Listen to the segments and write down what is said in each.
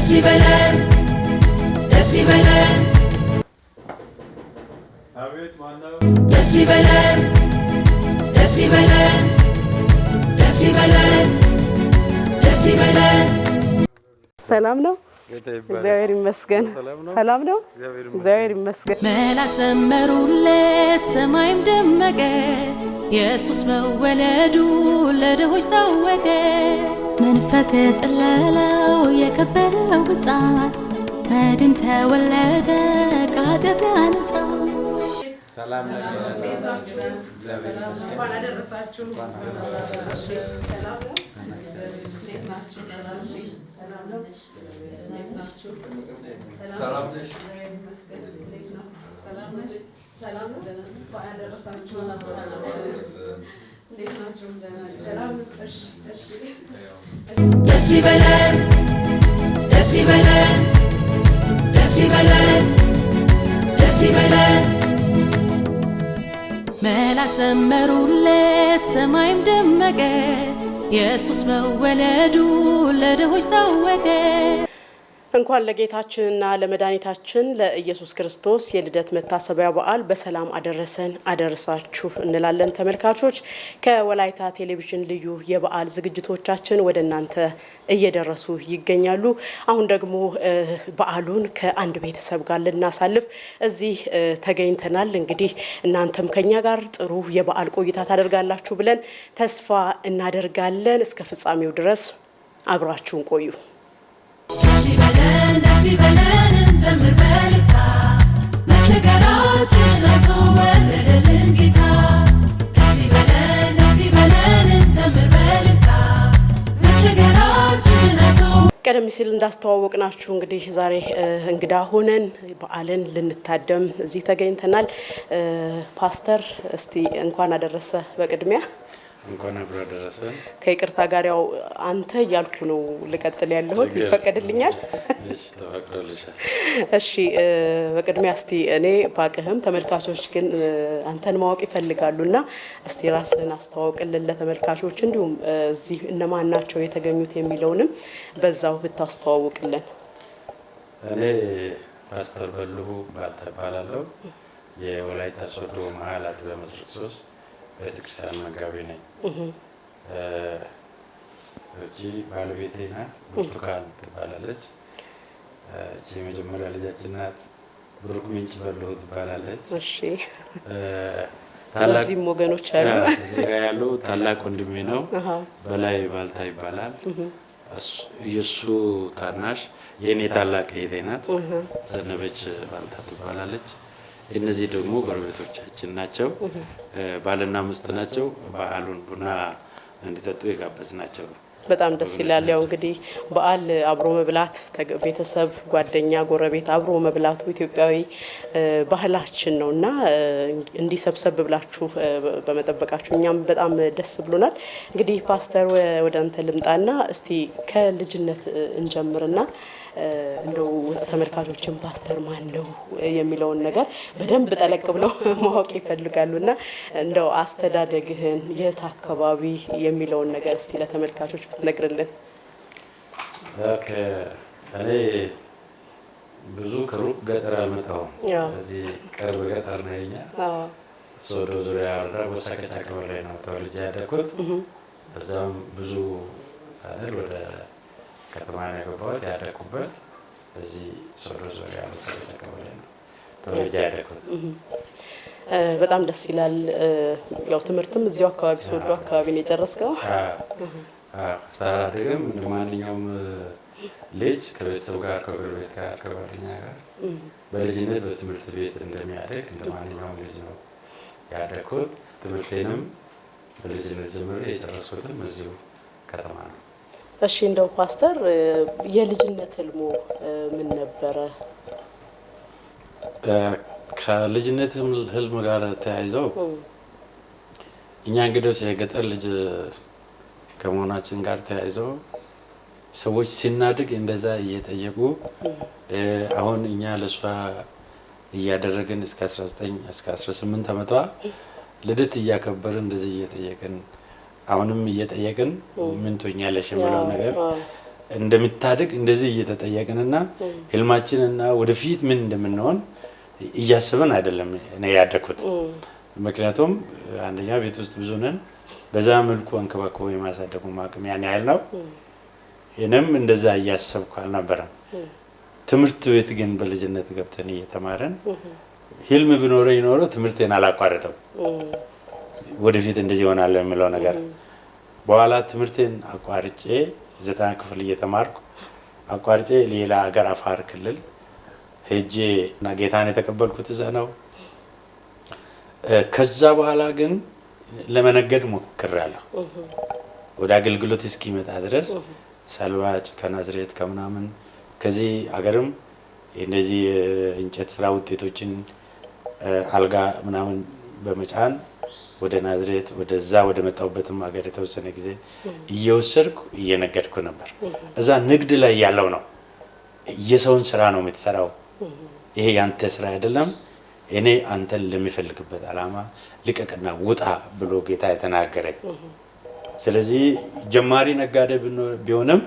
Decibelen, Decibelen, Decibelen, Decibelen, Decibelen, Decibelen. ሰላም ነው እግዚአብሔር ይመስገን ሰላም ነው እግዚአብሔር ይመስገን መላእክት ዘመሩለት ሰማይም ደመቀ ኢየሱስ መወለዱ ለድሆች ታወቀ መንፈስ የጸለለው የከበረው ሕፃን መድን ተወለደ ከኃጢአት ነፃ ሰላም ነው እግዚአብሔር ይመስገን እንኳን አደረሳችሁ ሰላም ነው ሰላም ነው ሰላም ነሽ ሰላም ነሽ ሰላም ነው እንኳን አደረሳችሁ እንዴት ናችሁ ሰላም ነሽ እሺ Decibelen, Decibelen, Decibelen, Decibelen. መላእክት ዘመሩለት ሰማይም ደመቀ ኢየሱስ መወለዱ ለድሆች ታወቀ እንኳን ለጌታችንና ለመድኃኒታችን ለኢየሱስ ክርስቶስ የልደት መታሰቢያ በዓል በሰላም አደረሰን አደረሳችሁ እንላለን ተመልካቾች ከወላይታ ቴሌቪዥን ልዩ የበዓል ዝግጅቶቻችን ወደ እናንተ እየደረሱ ይገኛሉ አሁን ደግሞ በዓሉን ከአንድ ቤተሰብ ጋር ልናሳልፍ እዚህ ተገኝተናል እንግዲህ እናንተም ከኛ ጋር ጥሩ የበዓል ቆይታ ታደርጋላችሁ ብለን ተስፋ እናደርጋለን እስከ ፍጻሜው ድረስ አብራችሁን ቆዩ Decibelen, Decibelen, እንዘምር በልታ መቸገራችን አይቶ ወለደልን ጌታ Decibelen, Decibelen, እንዘምር በልታ መቸገራችን አይቶ ቀደም ሲል እንዳስተዋወቅናችሁ እንግዲህ ዛሬ እንግዳ ሆነን በዓልን ልንታደም እዚህ ተገኝተናል ፓስተር እስቲ እንኳን አደረሰ በቅድሚያ እንኳን አብሮ አደረሰ ከይቅርታ ጋር ያው አንተ ያልኩ ነው ልቀጥል ያለሁት ይፈቀድልኛል እሺ ተፈቅዶልሻል እሺ በቅድሚያ እስቲ እኔ ባቀህም ተመልካቾች ግን አንተን ማወቅ ይፈልጋሉና እስቲ ራስህን አስተዋውቅልን ለተመልካቾች እንዲሁም እዚህ እነማን ናቸው የተገኙት የሚለውንም በዛው ብታስተዋውቅልን እኔ ፓስተር በልሁ ባልተባላለሁ የወላይታ ሶዶ መሀላት በመስርጾስ ቤተክርስቲያን መጋቢ ነኝ እጂ ባለቤቴ ናት ብርቱካን ትባላለች እጂ መጀመሪያ ልጃችን ናት ብሩክ ምንጭ በልሁ ትባላለች እሺ ታላቅ እዚህም ወገኖች አሉ እዚህ ጋር ያለው ታላቅ ወንድሜ ነው በላይ ባልታ ይባላል የሱ ታናሽ የኔ ታላቅ እህቴ ናት ዘነበች ባልታ ትባላለች እነዚህ ደግሞ ጎረቤቶቻችን ናቸው ባልና ሚስት ናቸው በዓሉን ቡና እንዲጠጡ የጋበዝናቸው በጣም ደስ ይላል ያው እንግዲህ በዓል አብሮ መብላት ቤተሰብ ጓደኛ ጎረቤት አብሮ መብላቱ ኢትዮጵያዊ ባህላችን ነውና እንዲሰብሰብ ብላችሁ በመጠበቃችሁ እኛም በጣም ደስ ብሎናል እንግዲህ ፓስተር ወደ አንተ ልምጣና እስቲ ከልጅነት እንጀምርና እንደው ተመልካቾችን ፓስተር ማን ነው የሚለውን ነገር በደንብ ጠለቅ ብለው ማወቅ ይፈልጋሉና እንደው አስተዳደግህን የት አካባቢ የሚለውን ነገር እስቲ ለተመልካቾች ብትነግርልን ኦኬ እኔ ብዙ ከሩቅ ገጠር አልመጣሁም እዚህ ቅርብ ገጠር ነኝ ሶዶ ዙሪያ ወረዳ ወሳከቻ ቀበሌ ነው ተወልጄ ያደግኩት በዛም ብዙ ሳደር ወደ ከተማ ነው የገባሁት ያደግኩበት እዚህ ሶዶ ዙሪያ ወሳከቻ ቀበሌ ነው ተወልጄ ያደግኩት በጣም ደስ ይላል ያው ትምህርትም እዚሁ አካባቢ ሶዶ አካባቢ ነው የጨረስከው አስተዳደግም እንደማንኛውም ልጅ ከቤተሰብ ጋር ከጎረቤት ጋር ከጓደኛ ጋር በልጅነት በትምህርት ቤት እንደሚያደግ እንደማንኛውም ልጅ ነው ያደግኩት ትምህርቴንም በልጅነት ጀምሬ የጨረስኩትም እዚሁ ከተማ ነው እሺ እንደው ፓስተር የልጅነት ህልሙ ምን ነበረ ከልጅነት ህልም ጋር ተያይዞ እኛ እንግዲህ የገጠር ልጅ ከመሆናችን ጋር ተያይዞ ሰዎች ሲናድግ እንደዛ እየጠየቁ አሁን እኛ ለሷ እያደረግን እስከ 19 እስከ 18 አመቷ ልደት እያከበርን እንደዚህ እየጠየቅን አሁንም እየጠየቅን ምን ትኛለሽ የሚለው ነገር እንደምታድግ እንደዚህ እየተጠየቅንና ህልማችንና ወደፊት ምን እንደምንሆን እያሰብን አይደለም እኔ ያደኩት። ምክንያቱም አንደኛ ቤት ውስጥ ብዙ ነን፣ በዛ መልኩ አንከባክቦ የማሳደጉ አቅም ያን ያህል ነው። እኔም እንደዛ እያሰብኩ አልነበረም። ትምህርት ቤት ግን በልጅነት ገብተን እየተማረን ህልም ቢኖረኝ ኖሮ ትምህርቴን አላቋረጠም። ወደፊት እንደዚህ ይሆናል የሚለው ነገር በኋላ ትምህርቴን አቋርጬ 9 ክፍል እየተማርኩ አቋርጬ ሌላ ሀገር አፋር ክልል ሄጄ እና ጌታን የተቀበልኩት እዛ ነው። ከዛ በኋላ ግን ለመነገድ ሞክሬያለሁ። ወደ አገልግሎት እስኪመጣ ድረስ ሰልባጭ ከናዝሬት ከምናምን ከዚህ አገርም እንደዚህ እንጨት ስራ ውጤቶችን አልጋ ምናምን በመጫን ወደ ናዝሬት ወደዛ ወደ መጣሁበትም ሀገር የተወሰነ ጊዜ እየወሰድኩ እየነገድኩ ነበር። እዛ ንግድ ላይ ያለው ነው የሰውን ስራ ነው የምትሰራው። ይሄ ያንተ ስራ አይደለም፣ እኔ አንተን ለሚፈልግበት አላማ ልቀቅና ውጣ ብሎ ጌታ የተናገረኝ። ስለዚህ ጀማሪ ነጋዴ ቢሆንም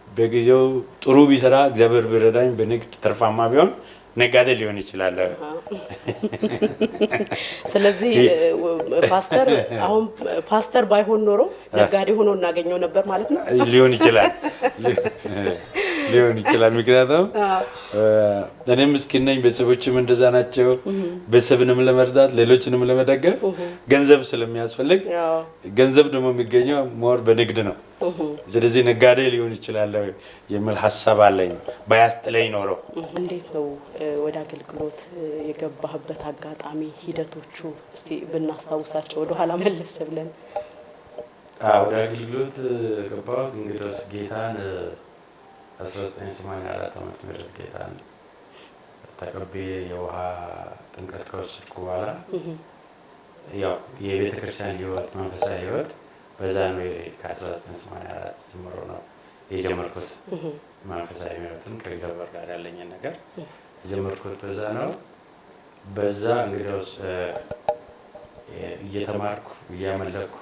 በጊዜው ጥሩ ቢሰራ እግዚአብሔር ቢረዳኝ በንግድ ተርፋማ ቢሆን ነጋዴ ሊሆን ይችላል። ስለዚህ ፓስተር አሁን ፓስተር ባይሆን ኖሮ ነጋዴ ሆኖ እናገኘው ነበር ማለት ነው። ሊሆን ይችላል ሊሆን ይችላል። ምክንያቱም እኔም ምስኪን ነኝ፣ ቤተሰቦችም እንደዛ ናቸው። ቤተሰብንም ለመርዳት ሌሎችንም ለመደገፍ ገንዘብ ስለሚያስፈልግ ገንዘብ ደግሞ የሚገኘው ሞር በንግድ ነው። ስለዚህ ነጋዴ ሊሆን ይችላል የሚል ሀሳብ አለኝ ባያስጥለኝ ኖሮ። እንዴት ነው ወደ አገልግሎት የገባህበት አጋጣሚ ሂደቶቹ እስቲ ብናስታውሳቸው ወደ ኋላ መለስ ብለን? ወደ አገልግሎት ገባሁት እንግዲህ ጌታን 1984 ዓመት ምህረት ጌታን ተቀብዬ የውሃ ጥምቀት ከወሰድኩ በኋላ ያው የቤተ ክርስቲያን ህይወት መንፈሳዊ ህይወት በዛ ነው። ከ1984 ጀምሮ ነው የጀመርኩት መንፈሳዊ ህይወትን ከእግዚአብሔር ጋር ያለኝ ነገር የጀመርኩት በዛ ነው። በዛ እንግዲህ እየተማርኩ እያመለኩ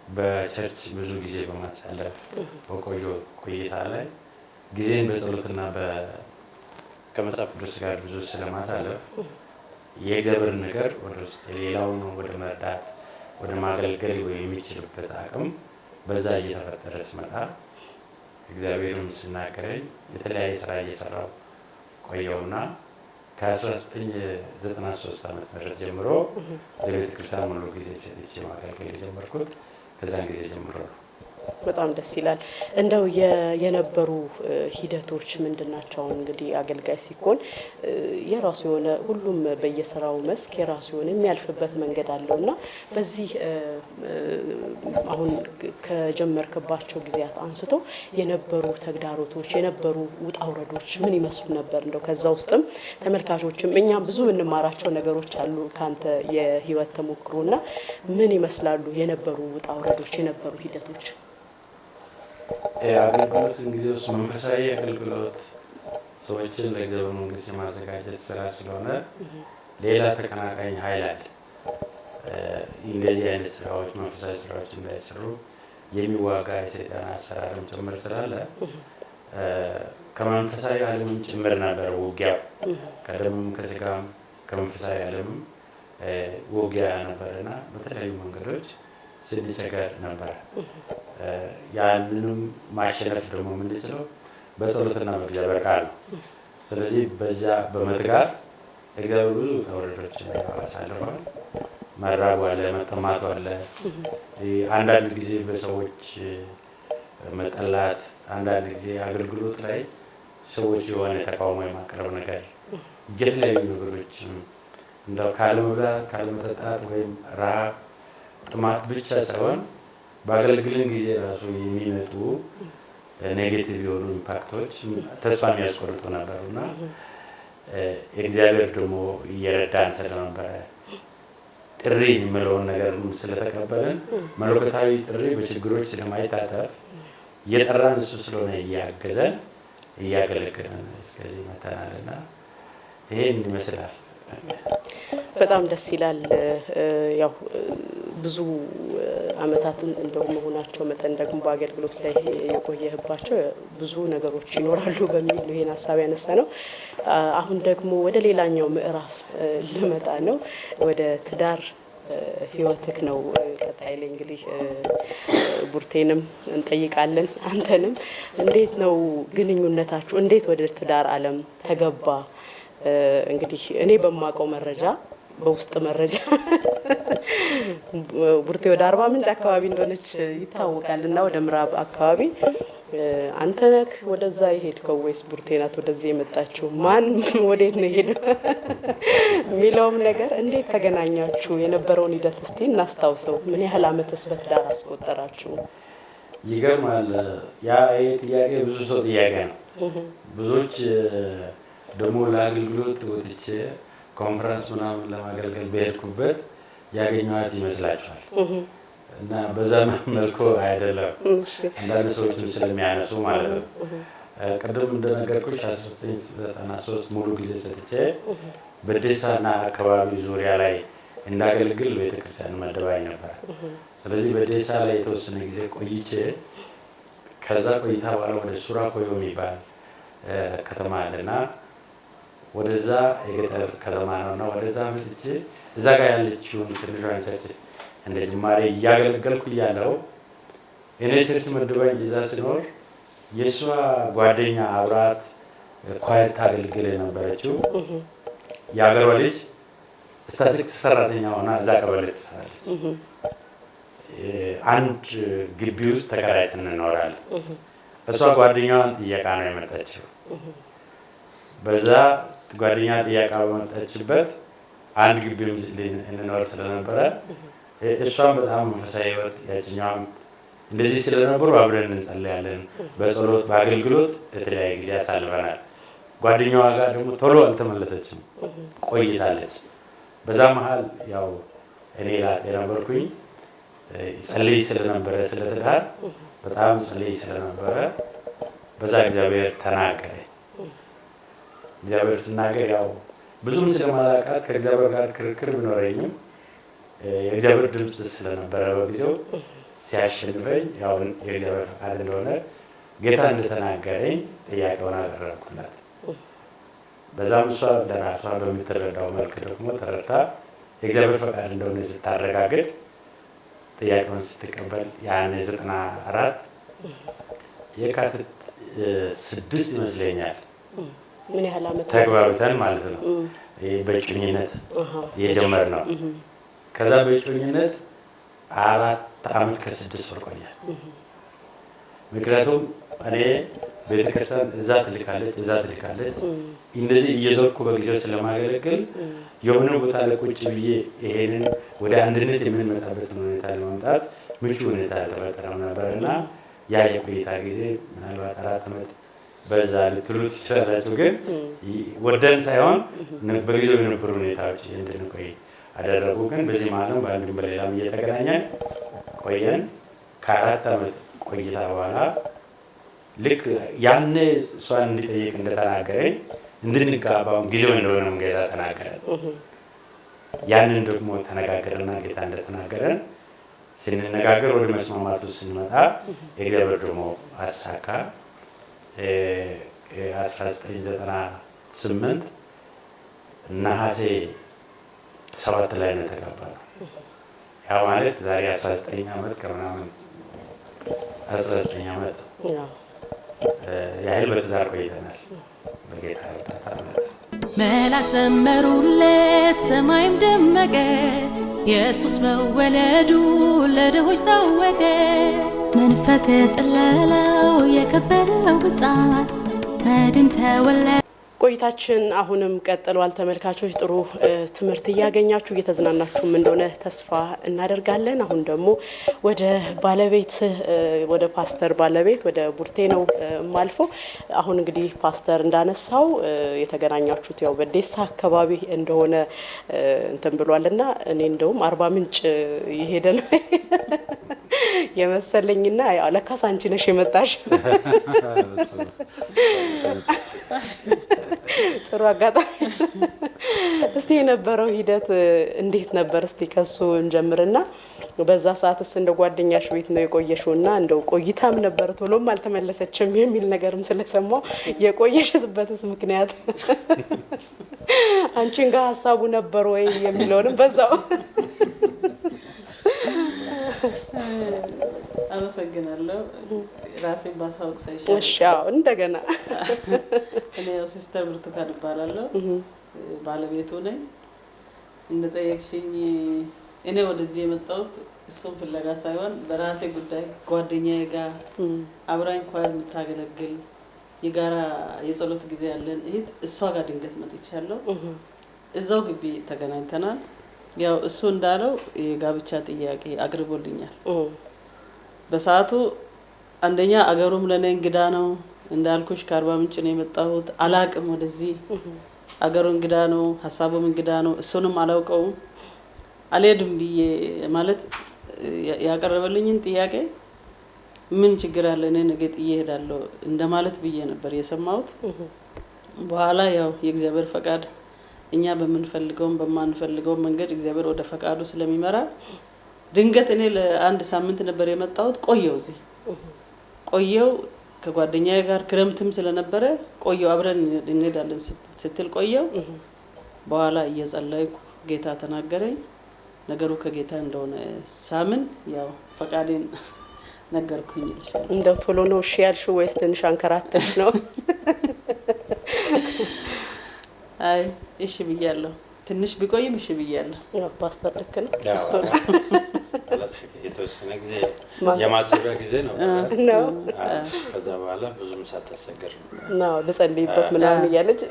በቸርች ብዙ ጊዜ በማሳለፍ ቆይታ ላይ ጊዜን በጸሎትና ከመጽሐፍ ቅዱስ ጋር ብዙ ስለማሳለፍ የእግዚአብሔር ነገር ወደ ውስጥ ሌላውን ወደ መርዳት ወደ ማገልገል የሚችልበት አቅም በዛ እየተፈጠረ ሲመጣ እግዚአብሔርም ሲናገረኝ የተለያየ ስራ እየሰራው ቆየውና ከ1993 ዓመት ምህረት ጀምሮ ለቤተ ክርስቲያን ሙሉ ጊዜ ሰጥቼ ማገልገል የጀመርኩት ከዛን ጊዜ ጀምሮ ነው። በጣም ደስ ይላል። እንደው የነበሩ ሂደቶች ምንድናቸው? እንግዲህ አገልጋይ ሲኮን የራሱ የሆነ ሁሉም በየስራው መስክ የራሱ የሆነ የሚያልፍበት መንገድ አለውና በዚህ አሁን ከጀመርክባቸው ጊዜያት አንስቶ የነበሩ ተግዳሮቶች የነበሩ ውጣ ውረዶች ምን ይመስሉ ነበር? እንደው ከዛ ውስጥም ተመልካቾችም እኛም ብዙ የምንማራቸው ነገሮች አሉ ካንተ የህይወት ተሞክሮና ምን ይመስላሉ የነበሩ ውጣ ውረዶች የነበሩ ሂደቶች? አገልግሎት እንግዲህ መንፈሳዊ አገልግሎት ሰዎችን ለእግዚአብሔር መንግስት የማዘጋጀት ስራ ስለሆነ ሌላ ተቀናቃኝ ኃይል አለ። እንደዚህ አይነት ስራዎች መንፈሳዊ ስራዎች እንዳይሰሩ የሚዋጋ የሰይጣን አሰራርም ጭምር ስላለ ከመንፈሳዊ ዓለምም ጭምር ነበር ውጊያው። ከደምም ከስጋም ከመንፈሳዊ ዓለምም ውጊያ ነበርና በተለያዩ መንገዶች ስንቸገር ነበር። ያንንም ማሸነፍ ደግሞ የምንችለው በጸሎትና በእግዚአብሔር ቃል ነው። ስለዚህ በዛ በመትጋት እግዚአብሔር ብዙ ተወረዶችን አሳልፏል። መራቡ አለ፣ መጠማቱ አለ፣ አንዳንድ ጊዜ በሰዎች መጠላት፣ አንዳንድ ጊዜ አገልግሎት ላይ ሰዎች የሆነ ተቃውሞ የማቅረብ ነገር፣ የተለያዩ ነገሮች እንደው ካለመብላት ካለመጠጣት ወይም ረሃብ ጥማት ብቻ ሳይሆን በአገልግልን ጊዜ ራሱ የሚመጡ ኔጌቲቭ የሆኑ ኢምፓክቶች ተስፋ የሚያስቆርጡ ነበሩና እግዚአብሔር ደግሞ እየረዳን ስለነበረ ጥሪ የሚለውን ነገር ስለተቀበልን መለኮታዊ ጥሪ በችግሮች ስለማይታጠፍ እየጠራን እሱ ስለሆነ እያገዘን እያገለገለን እስከዚህ መተናልና ይሄን ይመስላል በጣም ደስ ይላል። ያው ብዙ አመታትን እንደው መሆናቸው መጠን ደግሞ በአገልግሎት ላይ የቆየህባቸው ብዙ ነገሮች ይኖራሉ በሚል ይሄን ሀሳብ ያነሳ ነው። አሁን ደግሞ ወደ ሌላኛው ምዕራፍ ልመጣ ነው። ወደ ትዳር ህይወትክ ነው ቀጣይ ላይ እንግዲህ ቡርቴንም እንጠይቃለን። አንተንም እንዴት ነው ግንኙነታችሁ? እንዴት ወደ ትዳር ዓለም ተገባ? እንግዲህ እኔ በማውቀው መረጃ በውስጥ መረጃ ቡርቴ ወደ አርባ ምንጭ አካባቢ እንደሆነች ይታወቃል እና ወደ ምዕራብ አካባቢ አንተ ነህ ወደዛ የሄድከው ወይስ ቡርቴ ናት ወደዚህ የመጣችው? ማን ወዴት ነው የሄደው የሚለውም ነገር እንዴት ተገናኛችሁ? የነበረውን ሂደት እስቲ እናስታውሰው። ምን ያህል አመትስ በትዳር አስቆጠራችሁ? ይገርማል። ያ ጥያቄ ብዙ ሰው ጥያቄ ነው። ብዙዎች ደግሞ ለአገልግሎት ወጥቼ ኮንፈረንስ ምናምን ለማገልገል በሄድኩበት ያገኘኋት ይመስላችኋል እና በዛ መልኩ አይደለም። አንዳንድ ሰዎችም ስለሚያነሱ ማለት ነው። ቅድም እንደነገርኩሽ 1993 ሙሉ ጊዜ ሰጥቼ በዴሳና አካባቢ ዙሪያ ላይ እንዳገልግል ቤተክርስቲያን መደባይ ነበር። ስለዚህ በዴሳ ላይ የተወሰነ ጊዜ ቆይቼ ከዛ ቆይታ በኋላ ወደ ሱራኮዮ የሚባል ከተማ አለና ወደዛ የገጠር ከተማ ነውና ወደዛ መጥቼ እዛ ጋር ያለችውን ትንሿን ቸርች እንደ ጅማሬ እያገለገልኩ እያለሁ እኔ ቸርች መድባኝ እዛ ሲኖር የእሷ ጓደኛ አብራት ኳየር ታገልግል የነበረችው የአገሯ ልጅ ስታቲስቲክስ ሰራተኛ ሆና እዛ ቀበሌ ትሰራለች። አንድ ግቢ ውስጥ ተከራይተን እንኖራለን። እሷ ጓደኛዋን ጥየቃ ነው የመጣችው። በዛ ጓደኛ ጥያቄ በመጣችበት አንድ ግቢ እንኖር ስለነበረ እሷም በጣም መንፈሳዊ ህይወት ያችኛዋም እንደዚህ ስለነበሩ አብረን እንጸልያለን። በጸሎት በአገልግሎት የተለያየ ጊዜ አሳልፈናል። ጓደኛዋ ጋር ደግሞ ቶሎ አልተመለሰችም፣ ቆይታለች። በዛ መሀል ያው እኔ ላጤ ነበርኩኝ። ጸልይ ስለነበረ ስለትዳር በጣም ጸልይ ስለነበረ በዛ እግዚአብሔር ተናገረ። እግዚአብሔር ሲናገር ያው ብዙም ስለማላውቃት ከእግዚአብሔር ጋር ክርክር ቢኖረኝም የእግዚአብሔር ድምፅ ስለነበረ በጊዜው ሲያሸንፈኝ ያው የእግዚአብሔር ፈቃድ እንደሆነ ጌታ እንደተናገረኝ ጥያቄውን አቀረብኩላት። በዛም እሷ ለራሷ በምትረዳው መልክ ደግሞ ተረድታ የእግዚአብሔር ፈቃድ እንደሆነ ስታረጋግጥ ጥያቄውን ስትቀበል ያን 94 የካቲት 6 ይመስለኛል ምን ያህል አመት ተግባብተን ማለት ነው በእጮኝነት የጀመርነው። ከዛ በእጮኝነት 4 አመት ከ6 ወር ቆየ። ምክንያቱም እኔ ቤተክርስቲያን እዛ ትልካለች እንደዚህ እየዞርኩ በጊዜው ስለማገለግል የሆነ ቦታ ላይ ቁጭ ብዬ ይሄንን ወደ አንድነት የምንመጣበት ሁኔታ ለማምጣት ምቹ ሁኔታ ተፈጠረ ነበርና ያ የቆይታ ጊዜ ምናልባት 4 አመት በዛ ልትሉት ይችላላችሁ። ግን ወደን ሳይሆን በጊዜው የነበሩ ሁኔታዎች እንድንቆይ አደረጉ። ግን በዚህ ማለም በአንድም በሌላም እየተገናኘን ቆየን። ከ4 አመት ቆይታ በኋላ ልክ ያኔ እሷን እንዲጠይቅ እንደተናገረኝ እንድንጋባው ጊዜው እንደሆነም ጌታ ተናገረን። ያንን ደግሞ ተነጋገርና ጌታ እንደተናገረን ስንነጋገር ወደ መስማማቱ ስንመጣ የእግዚአብሔር ደግሞ አሳካ። 1998 ነሐሴ 7 ላይ ነው የተጋባነው። ያ ማለት ዛሬ 19 አመት ከምናምን 19 አመት ያህል በትዳር ቆይተናል በጌታ እርዳታ ማለት ነው። መላእክት ዘመሩለት፣ ሰማይም ደመቀ፣ ኢየሱስ መወለዱ ለድሆች ታወቀ። መንፈስ የጸለለው የከበረው ሕፃን መድን ተወለደ። ቆይታችን አሁንም ቀጥሏል። ተመልካቾች ጥሩ ትምህርት እያገኛችሁ እየተዝናናችሁም እንደሆነ ተስፋ እናደርጋለን። አሁን ደግሞ ወደ ባለቤት ወደ ፓስተር ባለቤት ወደ ቡርቴ ነው ማልፎ። አሁን እንግዲህ ፓስተር እንዳነሳው የተገናኛችሁት ያው በዴሳ አካባቢ እንደሆነ እንትን ብሏልና እኔ እንደውም አርባ ምንጭ የሄደ ነው የመሰለኝና ያው ለካስ አንቺ ነሽ የመጣሽ። ጥሩ አጋጣሚ እስቲ የነበረው ሂደት እንዴት ነበር? እስቲ ከሱ እንጀምርና በዛ ሰዓትስ እንደ ጓደኛሽ ቤት ነው የቆየሽውና እንደው ቆይታም ነበር ቶሎም አልተመለሰችም የሚል ነገርም ስለሰማው የቆየሽበትስ ምክንያት አንቺን ጋር ሀሳቡ ነበር ወይ የሚለውንም በዛው አመሰግናለሁ። ራሴን ባሳውቅ ሳይሻል እሺ አዎ እንደገና እኔ ሲስተር ብርቱካን እባላለሁ ባለቤቱ ነኝ። እንደጠየቅሽኝ እኔ ወደዚህ የመጣሁት እሱን ፍለጋ ሳይሆን በራሴ ጉዳይ ጓደኛዬ ጋር አብራኝ ኳር የምታገለግል የጋራ የጸሎት ጊዜ ያለን እህት እሷ ጋር ድንገት መጥቻለሁ። እዛው ግቢ ተገናኝተናል። ያው እሱ እንዳለው የጋብቻ ጥያቄ አቅርቦልኛል። በሰዓቱ አንደኛ አገሩም ለኔ እንግዳ ነው እንዳልኩሽ ከአርባ ምንጭ ነው የመጣሁት። አላቅም ወደዚህ አገሩ እንግዳ ነው፣ ሀሳቡም እንግዳ ነው። እሱንም አላውቀውም። አልሄድም ብዬ ማለት ያቀረበልኝን ጥያቄ ምን ችግር አለ እኔ ነገ ጥዬ እሄዳለሁ እንደማለት ብዬ ነበር የሰማሁት። በኋላ ያው የእግዚአብሔር ፈቃድ እኛ በምንፈልገው በማንፈልገው መንገድ እግዚአብሔር ወደ ፈቃዱ ስለሚመራ ድንገት እኔ ለአንድ ሳምንት ነበር የመጣሁት። ቆየው ከጓደኛዬ ጋር ክረምትም ስለነበረ ቆየው አብረን እንሄዳለን ስትል ቆየው። በኋላ እየጸለይኩ ጌታ ተናገረኝ። ነገሩ ከጌታ እንደሆነ ሳምን ያው ፈቃዴን ነገርኩኝ ይልሻል። እንደው ቶሎ ነው እሺ ያልሽው ወይስ ትንሽ አንከራተሽ ነው? አይ እሺ ብያለሁ። ትንሽ ቢቆይም እሺ ብያለሁ። ያው ፓስተር ልክ ነው። የተወሰነ ጊዜ የማሰቢያ ጊዜ ነው። ከዛ በኋላ ብዙም ሳታሰገር ነው ልጸልይበት ምናምን እያለች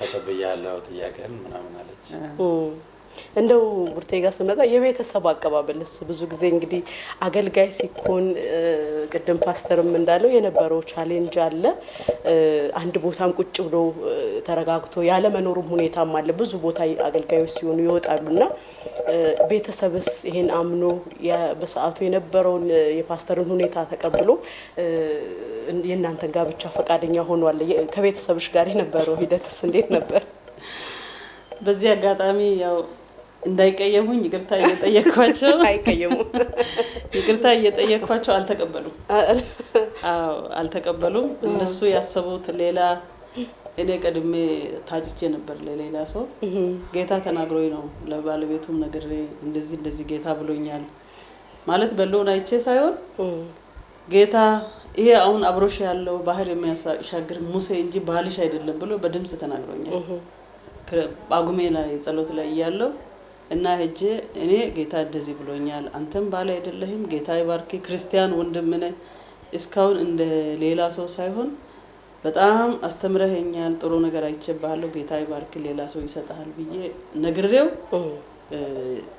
ተቀበያለሁ ጥያቄን ምናምን አለች። እንደው ቡርቴ ጋር ስመጣ የቤተሰብ አቀባበልስ ብዙ ጊዜ እንግዲህ አገልጋይ ሲኮን ቅድም ፓስተርም እንዳለው የነበረው ቻሌንጅ አለ። አንድ ቦታም ቁጭ ብሎ ተረጋግቶ ያለ መኖሩም ሁኔታም አለ። ብዙ ቦታ አገልጋዮች ሲሆኑ ይወጣሉና ቤተሰብስ ይሄን አምኖ በሰዓቱ የነበረውን የፓስተርን ሁኔታ ተቀብሎ የእናንተን ጋብቻ ፈቃደኛ ሆኗል? ከቤተሰብሽ ጋር የነበረው ሂደትስ እንዴት ነበር? በዚህ አጋጣሚ ያው እንዳይቀየሙኝ ይቅርታ እየጠየቅኳቸው አይቀየሙ ይቅርታ እየጠየቅኳቸው አልተቀበሉም። አዎ አልተቀበሉም። እነሱ ያሰቡት ሌላ፣ እኔ ቀድሜ ታጭቼ ነበር ለሌላ ሰው። ጌታ ተናግሮኝ ነው ለባለቤቱም ነግሬ እንደዚህ ጌታ ብሎኛል ማለት በለውን አይቼ ሳይሆን ጌታ ይሄ አሁን አብሮሽ ያለው ባህር የሚያሻግር ሙሴ እንጂ ባልሽ አይደለም ብሎ በድምጽ ተናግሮኛል። ባጉሜ ላይ ጸሎት ላይ ያለው እና ሄጄ እኔ ጌታ እንደዚህ ብሎኛል፣ አንተም ባል አይደለህም፣ ጌታ ይባርክ፣ ክርስቲያን ወንድም ነህ፣ እስካሁን እንደ ሌላ ሰው ሳይሆን በጣም አስተምረኸኛል፣ ጥሩ ነገር አይቼብሃለሁ፣ ጌታ ይባርክ፣ ሌላ ሰው ይሰጣል ብዬ ነግሬው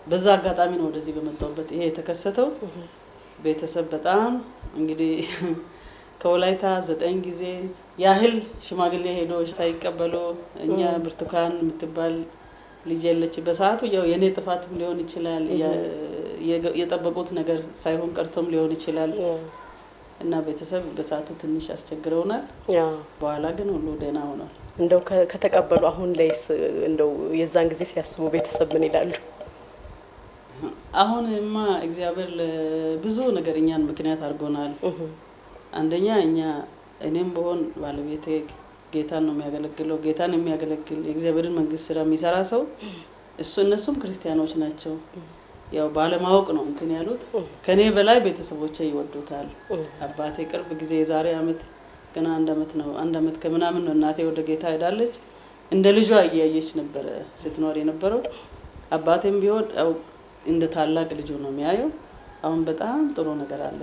በዛ አጋጣሚ ነው ወደዚህ በመጣሁበት ይሄ የተከሰተው። ቤተሰብ በጣም እንግዲህ ከወላይታ 9 ጊዜ ያህል ሽማግሌ ሄዶ ሳይቀበሉ እኛ ብርቱካን የምትባል ልጅ ያለች በሰዓቱ ያው የኔ ጥፋትም ሊሆን ይችላል የጠበቁት ነገር ሳይሆን ቀርቶም ሊሆን ይችላል እና ቤተሰብ በሰዓቱ ትንሽ አስቸግረውናል። በኋላ ግን ሁሉ ደህና ሆኗል። እንደው ከተቀበሉ አሁን ላይስ እንደው የዛን ጊዜ ሲያስቡ ቤተሰብ ምን ይላሉ? አሁንማ እግዚአብሔር ለብዙ ነገር እኛን ምክንያት አድርጎናል። አንደኛ እኔም በሆን ባለቤቴ ጌታን ነው የሚያገለግለው። ጌታን የሚያገለግል የእግዚአብሔርን መንግስት ስራ የሚሰራ ሰው እነሱም ክርስቲያኖች ናቸው። ያው ባለማወቅ ነው እንትን ያሉት። ከኔ በላይ ቤተሰቦቼ ይወዱታል። አባቴ ቅርብ ጊዜ የዛሬ አመት ገና አንድ አመት ከምናምን ነው እናቴ ወደ ጌታ ሄዳለች። እንደ ልጇ እያየች ነበር ስትኖር የነበረው። አባቴም ቢሆን ያው እንደ ታላቅ ልጁ ነው የሚያየው። አሁን በጣም ጥሩ ነገር አለ።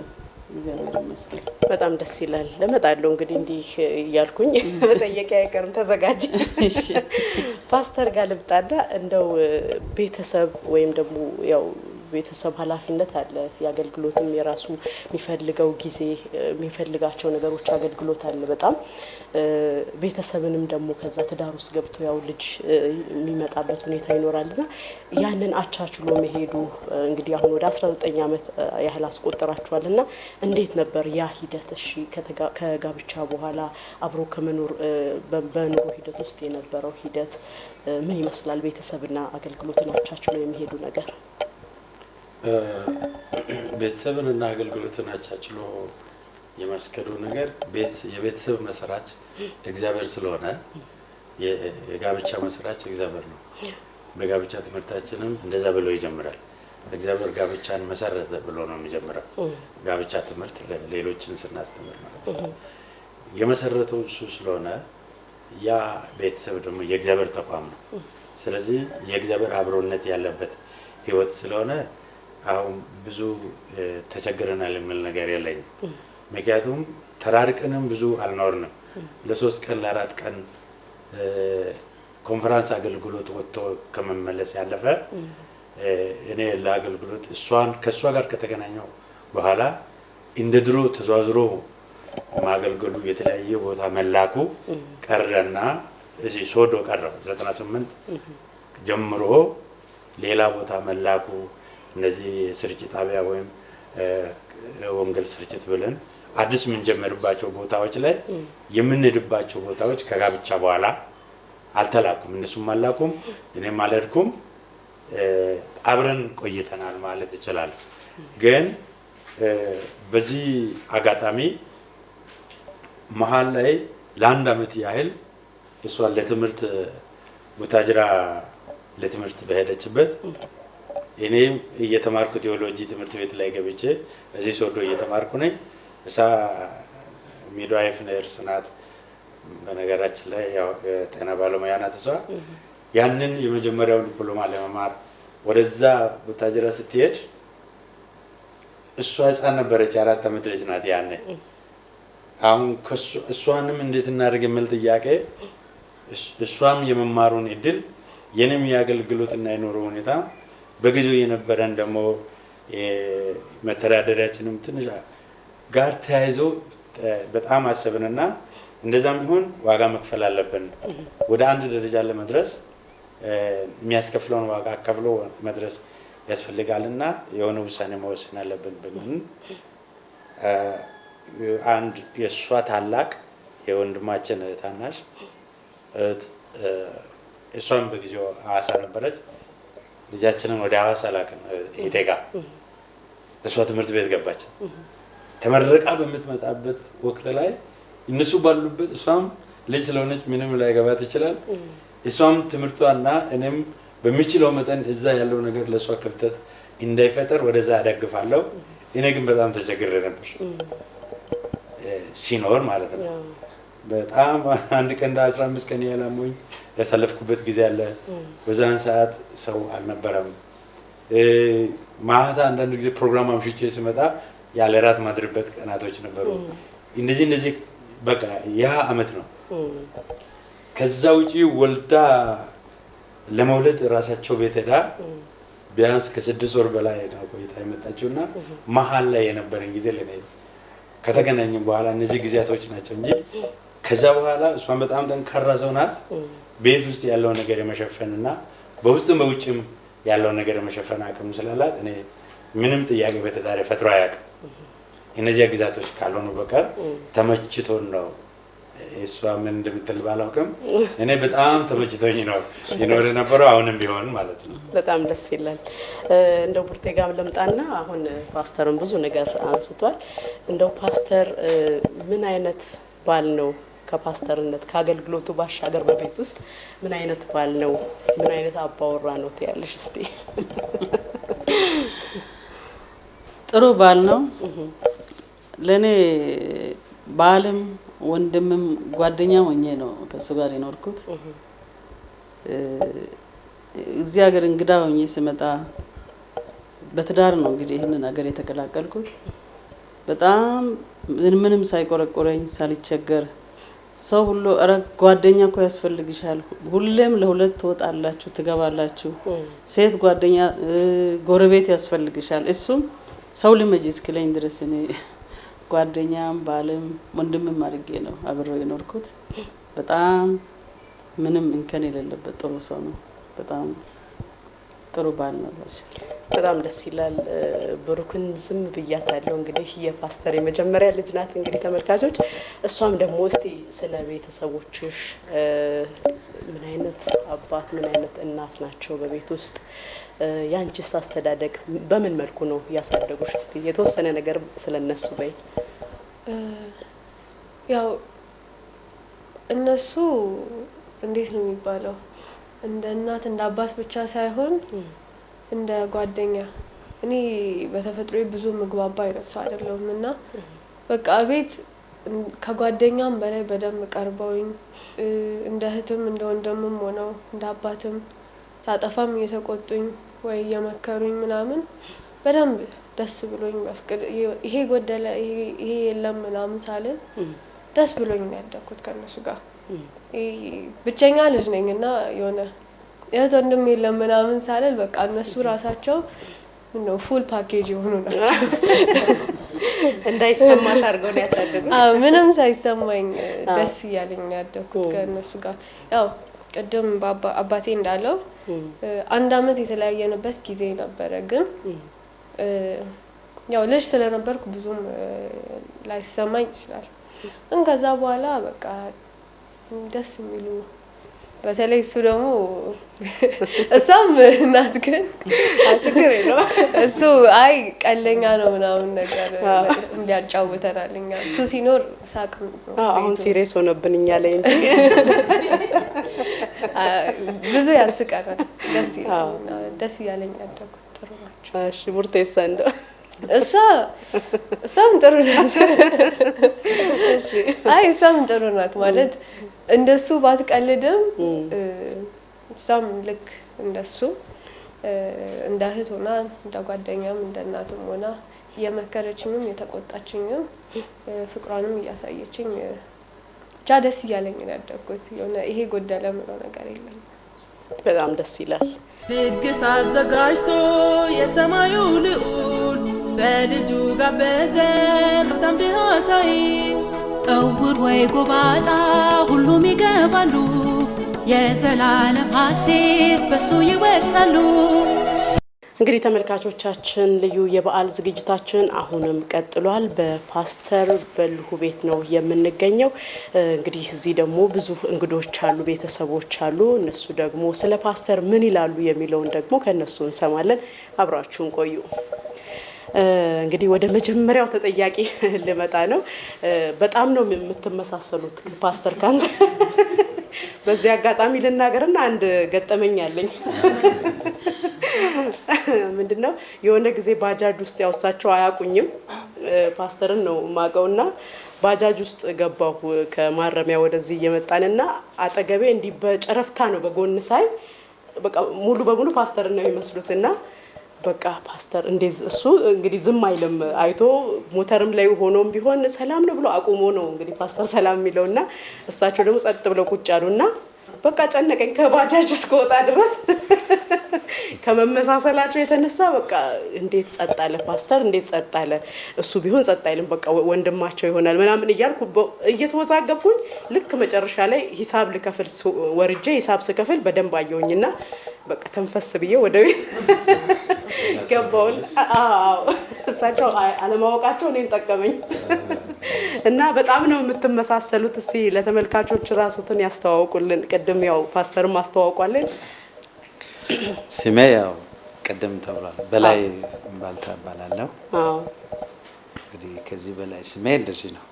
እግዚአብሔር ይመስገን። በጣም ደስ ይላል። ለመጣለው እንግዲህ እንዲህ እያልኩኝ መጠየቂያ አይቀርም ተዘጋጅ። እሺ ፓስተር ጋር ልብጣዳ እንደው ቤተሰብ ወይም ደግሞ ያው ቤተሰብ ኃላፊነት አለ። የአገልግሎትም የራሱ የሚፈልገው ጊዜ የሚፈልጋቸው ነገሮች አገልግሎት አለ በጣም ቤተሰብንም ደግሞ ከዛ ትዳር ውስጥ ገብቶ ያው ልጅ የሚመጣበት ሁኔታ ይኖራልና ያንን አቻችሎ መሄዱ እንግዲህ አሁን ወደ 19 ዓመት ያህል አስቆጥራችኋልና እንዴት ነበር ያ ሂደት? እሺ ከጋብቻ በኋላ አብሮ ከመኖር በኑሮ ሂደት ውስጥ የነበረው ሂደት ምን ይመስላል? ቤተሰብና አገልግሎትን አቻችሎ የሚሄዱ ነገር ቤተሰብንና አገልግሎትን አቻችሎ የማስከዱ ነገር የቤተሰብ መስራች እግዚአብሔር ስለሆነ የጋብቻ መስራች እግዚአብሔር ነው። በጋብቻ ትምህርታችንም እንደዛ ብሎ ይጀምራል። እግዚአብሔር ጋብቻን መሰረተ ብሎ ነው የሚጀምረው። ጋብቻ ትምህርት ሌሎችን ስናስተምር ማለት ነው። የመሰረተው እሱ ስለሆነ ያ ቤተሰብ ደግሞ የእግዚአብሔር ተቋም ነው። ስለዚህ የእግዚአብሔር አብሮነት ያለበት ህይወት ስለሆነ አሁን ብዙ ተቸግረናል የሚል ነገር የለኝም። ምክንያቱም ተራርቀንም ብዙ አልኖርንም። ለ3 ቀን ለ4 ቀን ኮንፈረንስ አገልግሎት ወጥቶ ከመመለስ ያለፈ እኔ ለአገልግሎት ከሷ ጋር ከተገናኘው በኋላ እንደ ድሮ ተዟዝሮ ማገልገሉ የተለያየ ቦታ መላኩ ቀረና እዚህ ሶዶ ቀረው 98 ጀምሮ ሌላ ቦታ መላኩ እነዚህ ስርጭት ጣቢያ ወይም ወንጌል ስርጭት ብለን አዲስ ምን ጀመርባቸው ቦታዎች ላይ የምንሄድባቸው ቦታዎች ከጋብቻ በኋላ አልተላኩም። እነሱም አላኩም እኔም አልሄድኩም። አብረን ቆይተናል ማለት ይችላል። ግን በዚህ አጋጣሚ መሃል ላይ ለአንድ አመት ያህል እሷ ለትምህርት ቡታጅራ ለትምህርት በሄደችበት እኔም እየተማርኩ ቴዎሎጂ ትምህርት ቤት ላይ ገብቼ እዚህ ሶዶ እየተማርኩ ነኝ። እሷ ሚድዋይፍ ነርስ ናት። በነገራችን ላይ ያው ጤና ባለሙያ ናት። እሷ ያንን የመጀመሪያውን ዲፕሎማ ለመማር ወደዛ ቡታጅራ ስትሄድ እሷ ህፃን ነበረች። 4 አመት ልጅ ናት ያኔ። አሁን እሷንም እንዴት እናደርግ የሚል ጥያቄ እሷም የመማሩን እድል የኔም ያገልግሎትና የኖሮ ሁኔታ በጊዜው የነበረን ደግሞ መተዳደሪያችንም ትንሽ ጋር ተያይዞ በጣም አሰብንና እንደዛም ቢሆን ዋጋ መክፈል አለብን። ወደ አንድ ደረጃ ለመድረስ የሚያስከፍለውን ዋጋ ከፍሎ መድረስ ያስፈልጋልና የሆነ ውሳኔ መወሰን አለብን በሚል አንድ የሷ ታላቅ የወንድማችን ታናሽ እሷም በጊዜው ሐዋሳ ነበረች። ልጃችንን ወደ ሐዋሳ ላክን ኢቴጋ። እሷ ትምህርት ቤት ገባች። ተመረቃ በምትመጣበት ወቅት ላይ እነሱ ባሉበት እሷም ልጅ ስለሆነች ምንም ላይ ገባት ይችላል። እሷም ትምህርቷና እኔም በሚችለው መጠን እዛ ያለው ነገር ለሷ ክፍተት እንዳይፈጠር ወደዛ አደግፋለሁ። እኔ ግን በጣም ተቸግሬ ነበር ሲኖር ማለት ነው። በጣም አንድ ቀን 15 ቀን ያላሞኝ ያሳለፍኩበት ጊዜ አለ። በዛን ሰዓት ሰው አልነበረም። ማታ አንዳንድ ጊዜ ፕሮግራም አምሽቼ ስመጣ ያለ ራት ማድርበት ቀናቶች ነበሩ። እንደዚህ በቃ ያ አመት ነው። ከዛ ውጪ ወልዳ ለመውለድ ራሳቸው ቤት ሄዳ ቢያንስ ከ6 ወር በላይ ነው ቆይታ የመጣችውና መሀል ላይ የነበረን ጊዜ ለኔ ከተገናኘን በኋላ እነዚህ ጊዜያቶች ናቸው እንጂ ከዛ በኋላ እሷን በጣም ጠንካራ ሰው ናት። ቤት ውስጥ ያለው ነገር የመሸፈንና በውስጥም በውጭም ያለው ነገር የመሸፈን አቅም ስላላት እኔ ምንም ጥያቄ በተዳረ ፈጥሮ አያውቅም። እነዚህ ግዛቶች ካልሆኑ በቀር ተመችቶን ነው እሷ ምን እንደምትል ባላውቅም እኔ በጣም ተመችቶኝ ነው ይኖር ነበረው። አሁንም ቢሆን ማለት ነው። በጣም ደስ ይላል። እንደው ቡርቴ ጋር ለምጣና አሁን ፓስተርን ብዙ ነገር አንስቷል። እንደው ፓስተር ምን አይነት ባል ነው? ከፓስተርነት ከአገልግሎቱ ባሻገር በቤት ውስጥ ምን አይነት ባል ነው? ምን አይነት አባወራ ነው ትያለሽ? እስቲ ጥሩ ባል ነው ለኔ። ባልም ወንድምም ጓደኛ ሆኜ ነው ከሱ ጋር የኖርኩት። እዚህ ሀገር እንግዳ ሆኜ ስመጣ በትዳር ነው እንግዲህ ይሄንን ሀገር የተቀላቀልኩት። በጣም ምንም ሳይቆረቆረኝ ሳልቸገር ሰው ሁሉ አረ ጓደኛ እኮ ያስፈልግሻል ሁሌም ለሁለት ትወጣላችሁ ትገባላችሁ ሴት ጓደኛ ጎረቤት ያስፈልግሻል እሱም ሰው ልመጂ እስከለኝ ድረስ እኔ ጓደኛም ባለም ወንድምም አድርጌ ነው አብረው የኖርኩት በጣም ምንም እንከን የሌለበት ጥሩ ሰው ነው በጣም ጥሩ ባል ነበር በጣም ደስ ይላል ብሩክን ዝም ብያታለሁ እንግዲህ የፓስተር የመጀመሪያ ልጅ ናት እንግዲህ ተመልካቾች እሷም ደግሞ እስቲ ስለ ቤተሰቦችሽ ምን አይነት አባት ምን አይነት እናት ናቸው በቤት ውስጥ ያንቺስ አስተዳደግ በምን መልኩ ነው ያሳደጉሽ እስቲ የተወሰነ ነገር ስለነሱ በይ ያው እነሱ እንዴት ነው የሚባለው እንደ እናት እንደ አባት ብቻ ሳይሆን እንደ ጓደኛ እኔ በተፈጥሮዬ ብዙ ምግባባ አይነት ሰው አይደለሁምና በቃ ቤት ከጓደኛም በላይ በደም ቀርበውኝ እንደ እህትም እንደ ወንድምም ሆነው እንደ አባትም ሳጠፋም እየተቆጡኝ ወይ እየመከሩኝ ምናምን በደም ደስ ብሎኝ በፍቅር ይሄ ጎደለ ይሄ የለም ምናምን ሳልል ደስ ብሎኝ ነው ያደኩት ከነሱ ጋር ብቸኛ ልጅ ነኝና የሆነ እህት ወንድም የለም ምናምን ሳልል በቃ እነሱ ራሳቸው ነው ፉል ፓኬጅ የሆኑ ናቸው እንዳይሰማሽ አድርገው ነው ያሳደጉሽ ምንም ሳይሰማኝ ደስ እያለኝ ነው ያደኩት ከነሱ ጋር ያው ቀደም አባቴ እንዳለው አንድ አመት የተለያየንበት ጊዜ ነበረ ግን ያው ልጅ ስለነበርኩ ብዙም ላይሰማኝ ይችላል ግን ከዛ በኋላ በቃ ደስ የሚሉ በተለይ እሱ ደግሞ እሷም እናት ግን ችግር የለውም እሱ አይ ቀለኛ ነው ምናምን ነገር እንዲያጫውተናልኛ እሱ ሲኖር ሳቅ አሁን ሲሪየስ ሆነብንኛ ላይ እንጂ ብዙ ያስቀራል ደስ ያለኝ ያደኩት ጥሩ ናቸው እሺ ቡርቴሳ እንደው እሷም ጥሩ ናት እሺ አይ እሷም ጥሩ ናት ማለት እንደሱ ባትቀልድም እሷም ልክ እንደሱ እንደ እህት ሆና እንደ ጓደኛም እንደ እናትም ሆና የመከረችኝም የተቆጣችኝም ፍቅሯንም እያሳየችኝ ብቻ ደስ እያለኝ ነው ያደኩት የሆነ ይሄ ጎደለ ምለው ነገር የለም በጣም ደስ ይላል ድግስ አዘጋጅቶ የሰማዩ ልዑል በልጁ ጋበዘን ሀብታም ድሃ ሳይል እውር ወይ ጎባጣ ሁሉም ይገባሉ የዘላለም ሐሴት በሱ ይወርሳሉ እንግዲህ ተመልካቾቻችን ልዩ የበዓል ዝግጅታችን አሁንም ቀጥሏል በፓስተር በልሁ ቤት ነው የምንገኘው እንግዲህ እዚህ ደግሞ ብዙ እንግዶች አሉ ቤተሰቦች አሉ እነሱ ደግሞ ስለ ፓስተር ምን ይላሉ የሚለውን ደግሞ ከነሱ እንሰማለን አብራችሁን ቆዩ እንግዲህ ወደ መጀመሪያው ተጠያቂ ልመጣ ነው በጣም ነው የምትመሳሰሉት ፓስተር ካንተ በዚህ አጋጣሚ ልናገርና አንድ ገጠመኝ አለኝ ምንድነው የሆነ ጊዜ ባጃጅ ውስጥ ያውሳቸው አያቁኝም ፓስተርን ነው ማቀውና ባጃጅ ውስጥ ገባሁ ከማረሚያ ወደዚህ እየመጣንና አጠገቤ እንዲ በጨረፍታ ነው በጎን ሳይ በቃ ሙሉ በሙሉ ፓስተር ነው የሚመስሉትና በቃ ፓስተር እንደዚህ እሱ እንግዲህ ዝም አይልም አይቶ ሞተርም ላይ ሆኖም ቢሆን ሰላም ነው ብሎ አቁሞ ነው እንግዲህ ፓስተር ሰላም የሚለውና እሳቸው ደግሞ ጸጥ ብለው ቁጭ አሉና በቃ ጨነቀኝ ከባጃጅ እስከወጣ ድረስ ከመመሳሰላቸው የተነሳ በቃ እንዴት ጸጥ አለ ፓስተር እንዴት ጸጥ አለ እሱ ቢሆን ጸጥ አይልም በቃ ወንድማቸው ይሆናል ምናምን እያልኩ እየተወዛገብኩኝ ልክ መጨረሻ ላይ ሂሳብ ልከፍል ወርጄ ሂሳብ ስከፍል በደንብ አየውኝና በቃ ተንፈስ ብዬ ወደ ቤት ገባሁኝ አዎ እሳቸው አለማወቃቸው እኔን ጠቀመኝ እና በጣም ነው የምትመሳሰሉት እስቲ ለተመልካቾች ራሱትን ያስተዋውቁልን ቀደም ያው ፓስተርም አስተዋውቋልን ስሜ ያው ቀደም ተብሏል በላይ ባልታ ባላለው አዎ እንግዲህ ከዚህ በላይ ስሜ እንደዚህ ነው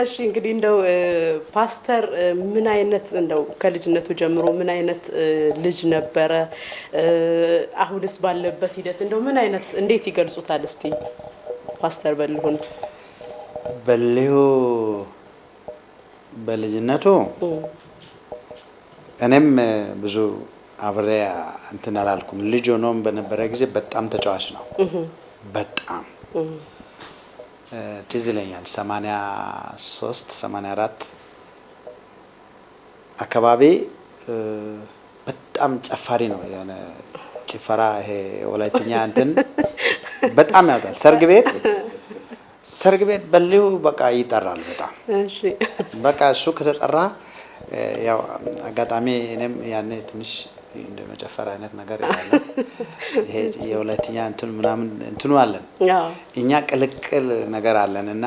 እሺ እንግዲህ እንደው ፓስተር ምን አይነት እንደው ከልጅነቱ ጀምሮ ምን አይነት ልጅ ነበረ አሁንስ ባለበት ሂደት እንደው ምን አይነት እንዴት ይገልጹታል እስቲ ፓስተር በልሁን በልሁ በልጅነቱ እኔም ብዙ አብሬ እንትን አላልኩም ልጅ ሆኖም በነበረ ጊዜ በጣም ተጫዋች ነው በጣም ትዝ ይለኛል 83 84 አካባቢ በጣም ጨፋሪ ነው የሆነ ጭፈራ ይሄ ወላይተኛ እንትን በጣም ያወጣል። ሰርግ ቤት በልዩ በቃ ይጠራል በጣም እሺ። በቃ እሱ ከተጠራ ያው አጋጣሚ እኔም ያኔ ትንሽ እንደ መጨፈር አይነት ነገር ያለ ይሄ የወላይተኛ እንትን ምናምን እንትኑ አለን እኛ ቅልቅል ነገር አለን እና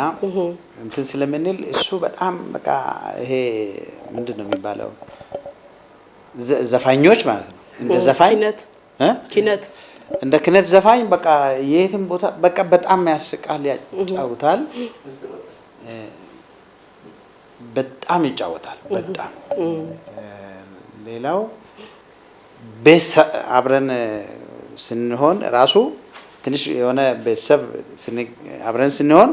እንትን ስለምንል እሱ በጣም በቃ ይሄ ምንድነው የሚባለው ዘፋኞች ማለት ነው እንደ ዘፋኝ ኪነት እንደ ክነት ዘፋኝ በቃ የትም ቦታ በቃ በጣም ያስቃል ያጫውታል በጣም ይጫወታል በጣም ሌላው ቤት አብረን ስንሆን ራሱ ትንሽ የሆነ ቤተሰብ አብረን ስንሆን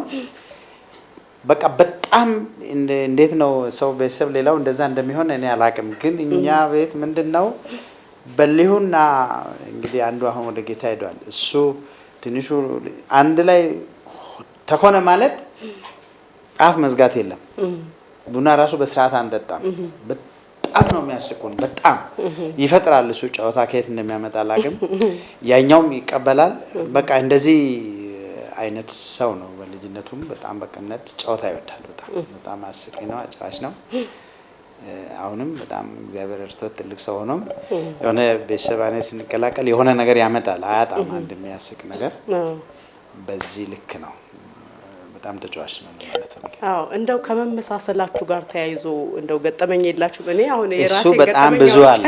በቃ በጣም እንዴት ነው ሰው ቤተሰብ ሌላው እንደዛ እንደሚሆን እኔ አላቅም ግን እኛ ቤት ምንድነው በሊሁና እንግዲህ አንዱ አሁን ወደ ጌታ ሄዷል እሱ ትንሹ አንድ ላይ ተኮነ ማለት አፍ መዝጋት የለም ቡና ራሱ በስርዓት አንጠጣም በጣም ነው የሚያስቁን በጣም ይፈጥራል እሱ ጨዋታ ከየት እንደሚያመጣ አላቅም ያኛውም ይቀበላል በቃ እንደዚህ አይነት ሰው ነው በልጅነቱም በጣም በቅነት ጨዋታ ይወዳል በጣም አስቂ ነው አጫዋች ነው አሁንም በጣም እግዚአብሔር እርቶት ትልቅ ሰው ሆኖም የሆነ ቤተሰባኔ ስንቀላቀል የሆነ ነገር ያመጣል አያጣም አንድ የሚያስቅ ነገር በዚህ ልክ ነው በጣም ተጫዋች ነው ማለት ነው አዎ እንደው ከመመሳሰላችሁ ጋር ተያይዞ እንደው ገጠመኝ የላችሁ እኔ አሁን የራሴ እሱ በጣም ብዙ አለ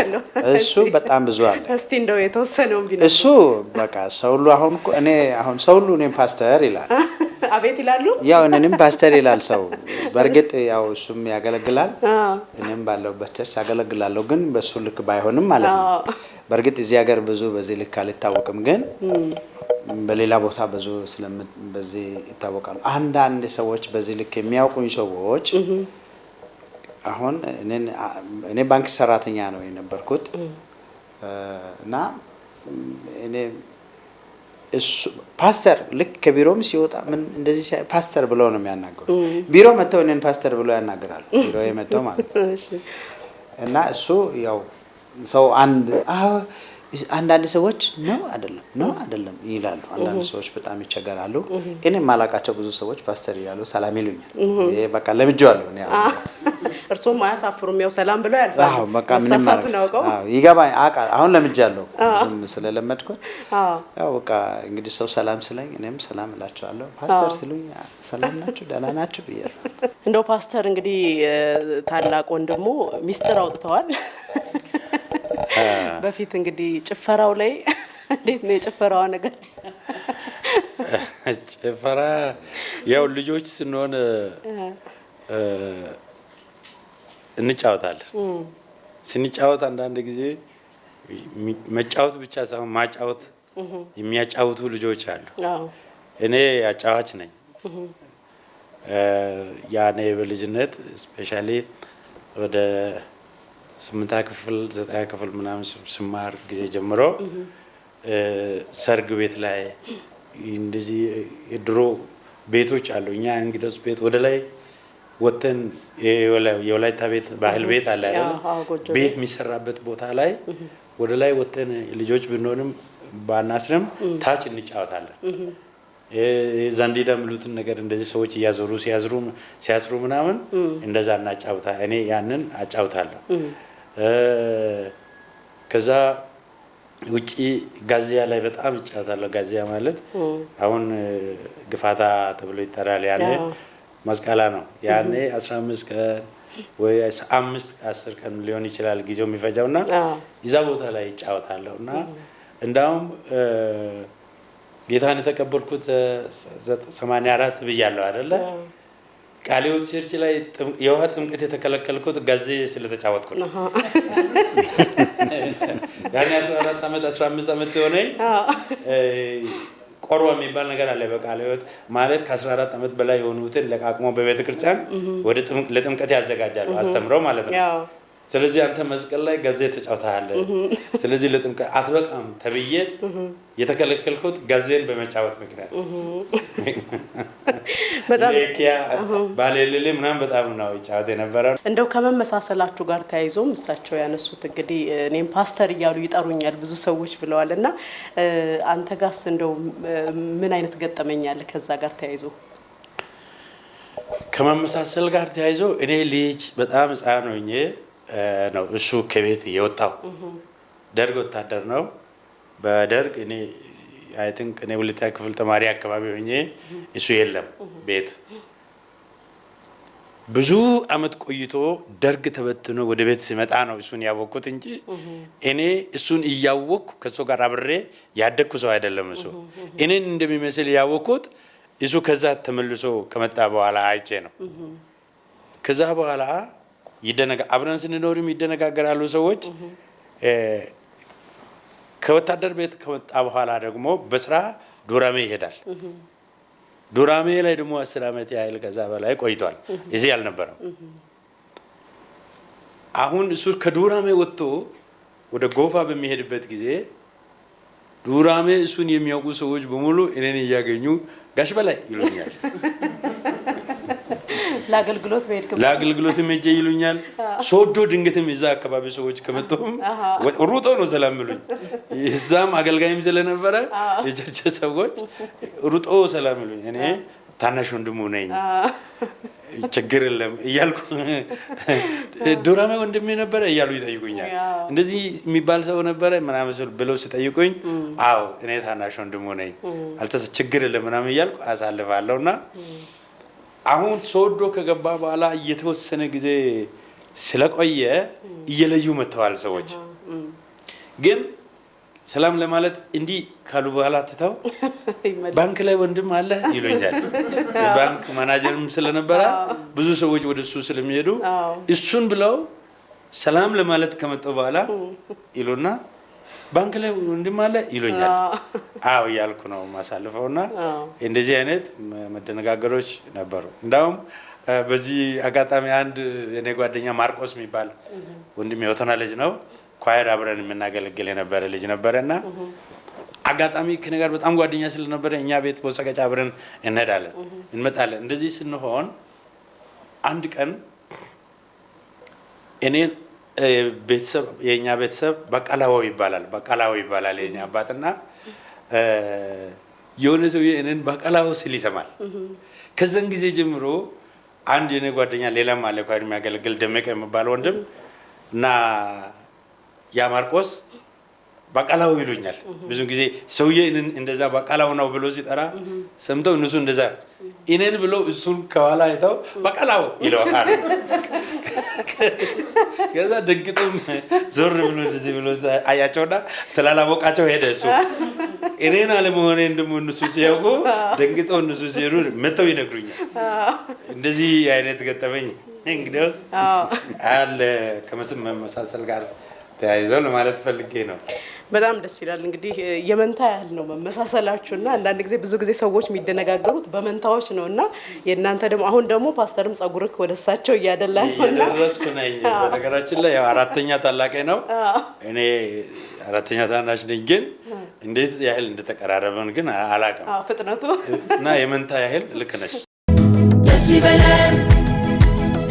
እሱ በጣም ብዙ አለ እስቲ እንደው የተወሰነው ቢነው እሱ በቃ ሰው ሁሉ እኔ አሁን ሰው ሁሉ እኔም ፓስተር ይላል አቤት ይላሉ ያው እኔንም ፓስተር ይላል ሰው በርግጥ ያው እሱም ያገለግላል እኔም ባለውበት ቸርች ያገለግላለሁ ግን በሱ ልክ ባይሆንም ማለት ነው በርግጥ እዚህ ሀገር ብዙ በዚህ ልክ አልታወቅም ግን በሌላ ቦታ ብዙ በዚህ ይታወቃሉ አንዳንድ ሰዎች በዚህ ልክ የሚያውቁኝ ሰዎች አሁን እኔ ባንክ ሰራተኛ ነው የነበርኩት እና እኔ እሱ ፓስተር ልክ ከቢሮም ሲወጣ ምን እንደዚህ ፓስተር ብለው ነው የሚያናገሩ ቢሮ መተው እኔን ፓስተር ብለው ያናገራሉ ቢሮ የመጣው ማለት ነው እና እሱ ያው ሰው አንዳንድ ሰዎች ነው አይደለም ይላሉ አንዳንድ ሰዎች በጣም ይቸገራሉ እኔ ማላቃቸው ብዙ ሰዎች ፓስተር ይላሉ ሰላም ይሉኛል ይሄ በቃ ለምጄዋለሁ እኔ እርሶም አያሳፍሩም ያው ሰላም ብለው ያልፋሉ አዎ በቃ ምንም ማለት አዎ ይገባኝ አሁን ለምጄዋለሁ ብዙም ስለለመድኩት ያው በቃ እንግዲህ ሰው ሰላም ስለኝ እኔም ሰላም እላቸዋለሁ ፓስተር ሲሉኝ ሰላም ናችሁ ደህና ናችሁ ብዬ እንደው ፓስተር እንግዲህ ታላቅ ወንድሙ ሚስጥር አውጥተዋል በፊት እንግዲህ ጭፈራው ላይ እንዴት ነው የጭፈራው ነገር ጭፈራ ያው ልጆች ስንሆን እንጫወታለን ስንጫወት አንዳንድ ጊዜ መጫወት ብቻ ሳይሆን ማጫወት የሚያጫውቱ ልጆች አሉ እኔ አጫዋች ነኝ ያኔ በልጅነት ስፔሻሊ ወደ 8 ክፍል 9 ክፍል ምናምን ስማር ጊዜ ጀምሮ ሰርግ ቤት ላይ እንደዚህ ድሮ ቤቶች አሉ እኛ እንግዲህ ቤት ወደ ላይ ወተን የወላይታ ቤት ባህል ቤት አለ አይደል ቤት የሚሰራበት ቦታ ላይ ወደ ላይ ወተን ልጆች ብንሆንም ባናስረም ታች እንጫወታለን ዛንዲዳ ምሉትን ነገር እንደዚህ ሰዎች ያዞሩ ሲያስሩ ምናምን እንደዛ እናጫውታ እኔ ያንን አጫውታለሁ ከዛ ውጪ ጋዚያ ላይ በጣም ይጫወታለሁ ጋዚያ ማለት አሁን ግፋታ ተብሎ ይጠራል ያኔ መስቀላ ነው ያኔ 15 ቀን ወይ 5 10 ቀን ሊሆን ይችላል ጊዜው የሚፈጃውና ይዛ ቦታ ላይ ይጫወታለሁና እንዳውም ጌታን የተቀበልኩት 84 ብያለሁ አይደለ ቃሊዮት ቸርች ላይ የውሃ ጥምቀት የተከለከልኩት ጋዜ ስለተጫወትኩ ነው ያኔ 14 አመት 15 አመት ሲሆነኝ ቆሮ የሚባል ነገር አለ በቃሊዮት ማለት ከ14 አመት በላይ የሆኑትን ለቃቅሞ በቤተ ክርስቲያን ወደ ለጥምቀት ያዘጋጃሉ አስተምረው ማለት ነው ስለዚህ አንተ መስቀል ላይ ጋዜ ተጫውተሃል ስለዚህ ለጥምቀት አትበቃም ተብዬ የተከለከልኩት ጋዜን በመጫወት ምክንያት በጣም ለኪያ ባለሌለ ምናምን በጣም ነው ይጫወት የነበረው እንደው ከመመሳሰላችሁ ጋር ተያይዞም እሳቸው ያነሱት እንግዲህ እኔም ፓስተር እያሉ ይጠሩኛል ብዙ ሰዎች ብለዋልና አንተ ጋርስ እንደው ምን አይነት ገጠመኛል ከዛ ጋር ተያይዞ ከመመሳሰል ጋር ተያይዞ እኔ ልጅ በጣም ህፃን ሆኜ ነው እሱ ከቤት የወጣው ደርግ ወታደር ነው በደርግ እኔ አይ ቲንክ እኔ ሁለተኛ ክፍል ተማሪ አካባቢ ሆኜ እሱ የለም ቤት ብዙ አመት ቆይቶ ደርግ ተበትኖ ወደ ቤት ሲመጣ ነው እሱን ያወቅኩት እንጂ እኔ እሱን እያወቅኩ ከሱ ጋር አብሬ ያደግኩ ሰው አይደለም እሱ እኔን እንደሚመስል ያወቅኩት እሱ ከዛ ተመልሶ ከመጣ በኋላ አይቼ ነው ከዛ በኋላ አብረን ስንኖርም ይደነጋገራሉ ሰዎች ከወታደር ቤት ከመጣ በኋላ ደግሞ በስራ ዱራሜ ይሄዳል ዱራሜ ላይ ደግሞ 10 አመት ያህል ከዛ በላይ ቆይቷል እዚህ አልነበረም አሁን እሱ ከዱራሜ ወጥቶ ወደ ጎፋ በሚሄድበት ጊዜ ዱራሜ እሱን የሚያውቁ ሰዎች በሙሉ እኔን እያገኙ ጋሽ በላይ ይሉኛል ለአገልግሎት መጄ ይሉኛል ሶዶ ድንገትም እዛ አካባቢ ሰዎች ከመጡም ሩጦ ነው ሰላም ብሉኝ እዛም አገልጋይም ስለነበረ የቸርች ሰዎች ሩጦ ሰላም ብሉኝ እኔ ታናሽ ወንድሙ ነኝ ችግር የለም እያልኩ ዱራሜ ወንድሜ ነበር እያሉ ይጠይቁኛል እንደዚህ የሚባል ሰው ነበር ምናምን ብለው ሲጠይቁኝ አዎ እኔ ታናሽ ወንድሙ ነኝ ችግር የለም ምናምን እያልኩ አሳልፋለሁና አሁን ሶዶ ከገባ በኋላ እየተወሰነ ጊዜ ስለቆየ እየለዩ መተዋል ሰዎች ግን ሰላም ለማለት እንዲ ካሉ በኋላ ተታው ባንክ ላይ ወንድም አለ ይሉኛል ባንክ ማናጀርም ስለነበረ ብዙ ሰዎች ወደሱ ስለሚሄዱ እሱን ብለው ሰላም ለማለት ከመጣው በኋላ ይሉና ባንክ ላይ ወንድም አለ ይሉኛል አው ያልኩ ነው ማሳልፈውና እንደዚህ አይነት መደነጋገሮች ነበሩ እንዳውም በዚህ አጋጣሚ አንድ የኔ ጓደኛ ማርቆስ የሚባል ወንድም የወተና ልጅ ነው ኳየር አብረን የምናገለግል የነበረ ልጅ ነበርና አጋጣሚ ከኔ ጋር በጣም ጓደኛ ስለነበረ እኛ ቤት በሰቀጫ አብረን እንመጣለን እንደዚህ ስንሆን አንድ ቀን እኔ ቤተሰብ የኛ ቤተሰብ በቃላው ይባላል የኛ አባትና የሆነ ሰው የኔን በቃላው ሲል ይሰማል ከዛን ጊዜ ጀምሮ አንድ የኔ ጓደኛ ሌላም አለ ኳየር የሚያገለግል ደመቀ የሚባል ወንድም እና ያ ማርቆስ በቃላው ይሉኛል ብዙ ጊዜ ሰውዬ እንደዛ በቃላው ነው ብሎ ሲጠራ ሰምተው እነሱ እንደዛ እኔን ብሎ እሱን ከኋላ አይተው በቃላው ይለዋል ከዛ ደግጦም ዞር ብሎ እንደዚህ ብሎ አያቸውና ስላላወቃቸው ሄደ እሱ እኔን አለመሆኔ እንደምንሱ ሲያውቁ ደግጦ እነሱ ሲሄዱ መተው ይነግሩኛል እንደዚህ አይነት ገጠመኝ እንግዲያውስ አለ ከመስም መመሳሰል ጋር ተያይዘው ለማለት ፈልጌ ነው በጣም ደስ ይላል እንግዲህ የመንታ ያህል ነው መመሳሰላችሁና አንዳንድ ጊዜ ብዙ ጊዜ ሰዎች የሚደነጋገሩት በመንታዎች ነውና የእናንተ ደግሞ አሁን ደግሞ ፓስተርም ጸጉርክ ወደሳቸው እያደላ ነውና እየደረስኩ ነኝ በነገራችን ላይ አራተኛ ታላቄ ነው እኔ አራተኛ ታናሽ ነኝ ግን እንዴት ያህል እንደተቀራረበን ግን አላቀም ፍጥነቱ እና የመንታ ያህል ልክ ነሽ ደስ ይበለን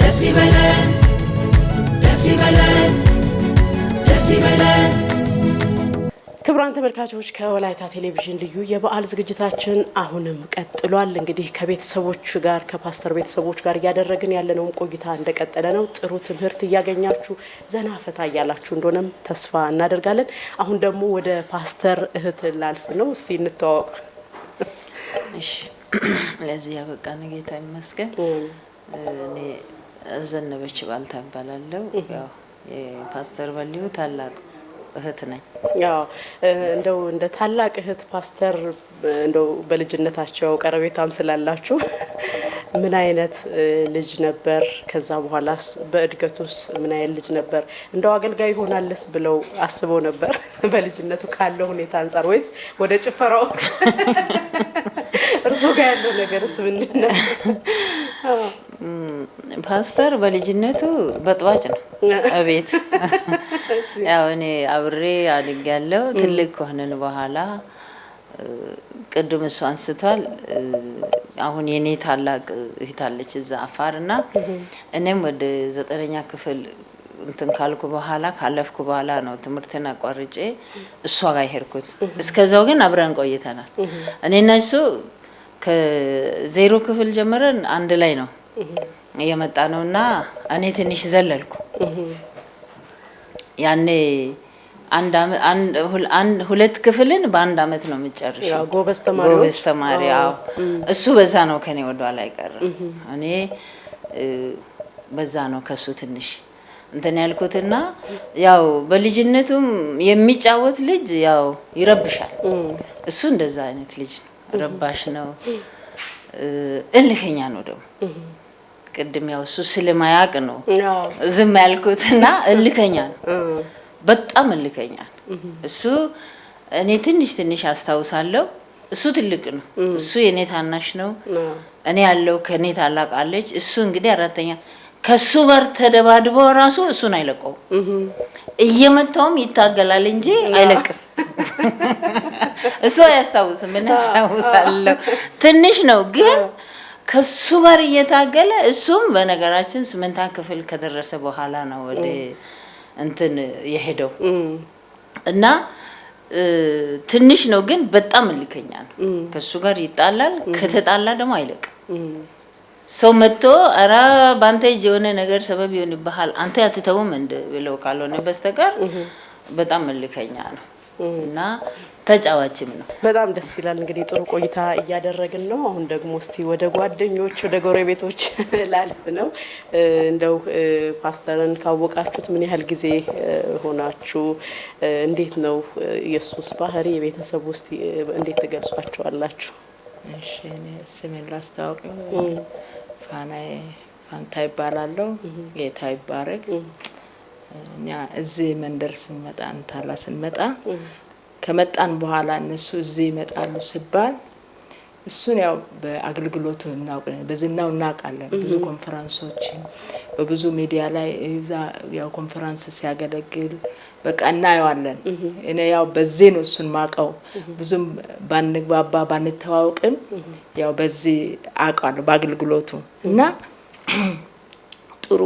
ደስ ይበለን ደስ ይበለን ደስ ይበለን ክቡራን ተመልካቾች ከወላይታ ቴሌቪዥን ልዩ የበዓል ዝግጅታችን አሁንም ቀጥሏል እንግዲህ ከቤተሰቦች ጋር ከፓስተር ቤተሰቦች ጋር ያደረግን ያለነው ቆይታ እንደቀጠለ ነው ጥሩ ትምህርት ያገኛችሁ ዘና ፈታ ያላችሁ እንደሆነም ተስፋ እናደርጋለን አሁን ደግሞ ወደ ፓስተር እህት ላልፍ ነው እስቲ እንተዋወቅ እሺ ለዚህ ያበቃን ጌታ ይመስገን እኔ ዘነበች ባልታ ባላለው ያው የፓስተር በልዩ ታላቅ እህት ነኝ ያው እንደው እንደ ታላቅ እህት ፓስተር እንደው በልጅነታቸው ቀረቤታም ስላላችሁ ምን አይነት ልጅ ነበር ከዛ በኋላስ በእድገቱስ ምን አይነት ልጅ ነበር እንደው አገልጋይ ሆናልስ ብለው አስበው ነበር በልጅነቱ ካለው ሁኔታ አንፃር ወይስ ወደ ጭፈራው እርሱ ጋር ያለው ነገርስ ምንድነው ፓስተር በልጅነቱ በጥዋጭ ነው አቤት ያው እኔ አብሬ አድጌያለሁ ትልቅ ሆነን በኋላ ቅድም እሱ አንስቷል አሁን የኔ ታላቅ እህት አለች እዛ አፋርና እኔም ወደ 9ኛ ክፍል እንትን ካልኩ በኋላ ካለፍኩ በኋላ ነው ትምህርቴን አቋርጬ እሷ ጋር ሄድኩት እስከዛው ግን አብረን ቆይተናል እኔና እሱ ከዜሮ ክፍል ጀምረን አንድ ላይ ነው የመጣ ነውና እኔ ትንሽ ዘለልኩ ያኔ አንድ ሁለት ክፍልን በአንድ አመት ነው የምጨርሽው ያው ጎበዝ ተማሪ ያው እሱ በዛ ነው ከኔ ወደኋላ አይቀር እኔ በዛ ነው ከሱ ትንሽ እንትን ያልኩትና ያው በልጅነቱም የሚጫወት ልጅ ያው ይረብሻል እሱ እንደዛ አይነት ልጅ ነው ረባሽ ነው እልከኛ ነው ደግሞ ቅድም ያው እሱ ስለማያቅ ነው ዝም ያልኩትና እልከኛ ነው በጣም እልከኛ እሱ እኔ ትንሽ አስተዋውሳለሁ እሱ ትልቅ ነው እሱ የኔ ታናሽ ነው እኔ ያለው ከኔ ታላቅ አለች እሱ እንግዲህ አራተኛ ከሱ ጋር ተደባድቦ ራሱ እሱን አይለቀው እየመታውም ይታገላል እንጂ አይለቅም እሱ ያስተዋውስም ምን ያስተዋውሳለሁ ትንሽ ነው ግን ከሱ ጋር እየታገለ እሱም በነገራችን 8ኛ ክፍል ከደረሰ በኋላ ነው ወደ እንትን የሄደው እና ትንሽ ነው ግን በጣም እልከኛ ነው ከሱ ጋር ይጣላል ከተጣላ ደግሞ አይለቅም ሰው መጥቶ አራ ባንተ የሆነ ነገር ሰበብ ይሆንብሃል አንተ ያትተውም እንደ ብለው ካልሆነ በስተቀር በጣም እልከኛ ነው እና ተጫዋችም ነው በጣም ደስ ይላል እንግዲህ ጥሩ ቆይታ እያደረግን ነው አሁን ደግሞ እስቲ ወደ ጓደኞች ወደ ጎረቤቶች ላልፍ ነው እንደው ፓስተርን ካወቃችሁት ምን ያህል ጊዜ ሆናችሁ እንዴት ነው ኢየሱስ ባህሪ የቤተሰብ ውስጥ እንዴት ተገልጿቸዋላችሁ እሺ እኔ ስሜን ላስተዋውቅ ፋንታ ይባላል ጌታ ይባረክ እኛ እዚህ መንደር ስንመጣ እንታላ ስንመጣ ከመጣን በኋላ እነሱ እዚህ ይመጣሉ ሲባል እሱን ያው በአገልግሎቱ በዝናው እናውቃለን ብዙ ኮንፈረንሶች በብዙ ሚዲያ ላይ ያው ኮንፈረንስ ሲያገለግል በቃ እናየዋለን እኔ ያው በዚህ ነው እሱን ማቀው ብዙም ባንግባባ ባንተዋወቅም ያው በዚህ አውቃለሁ በአገልግሎቱ እና ጥሩ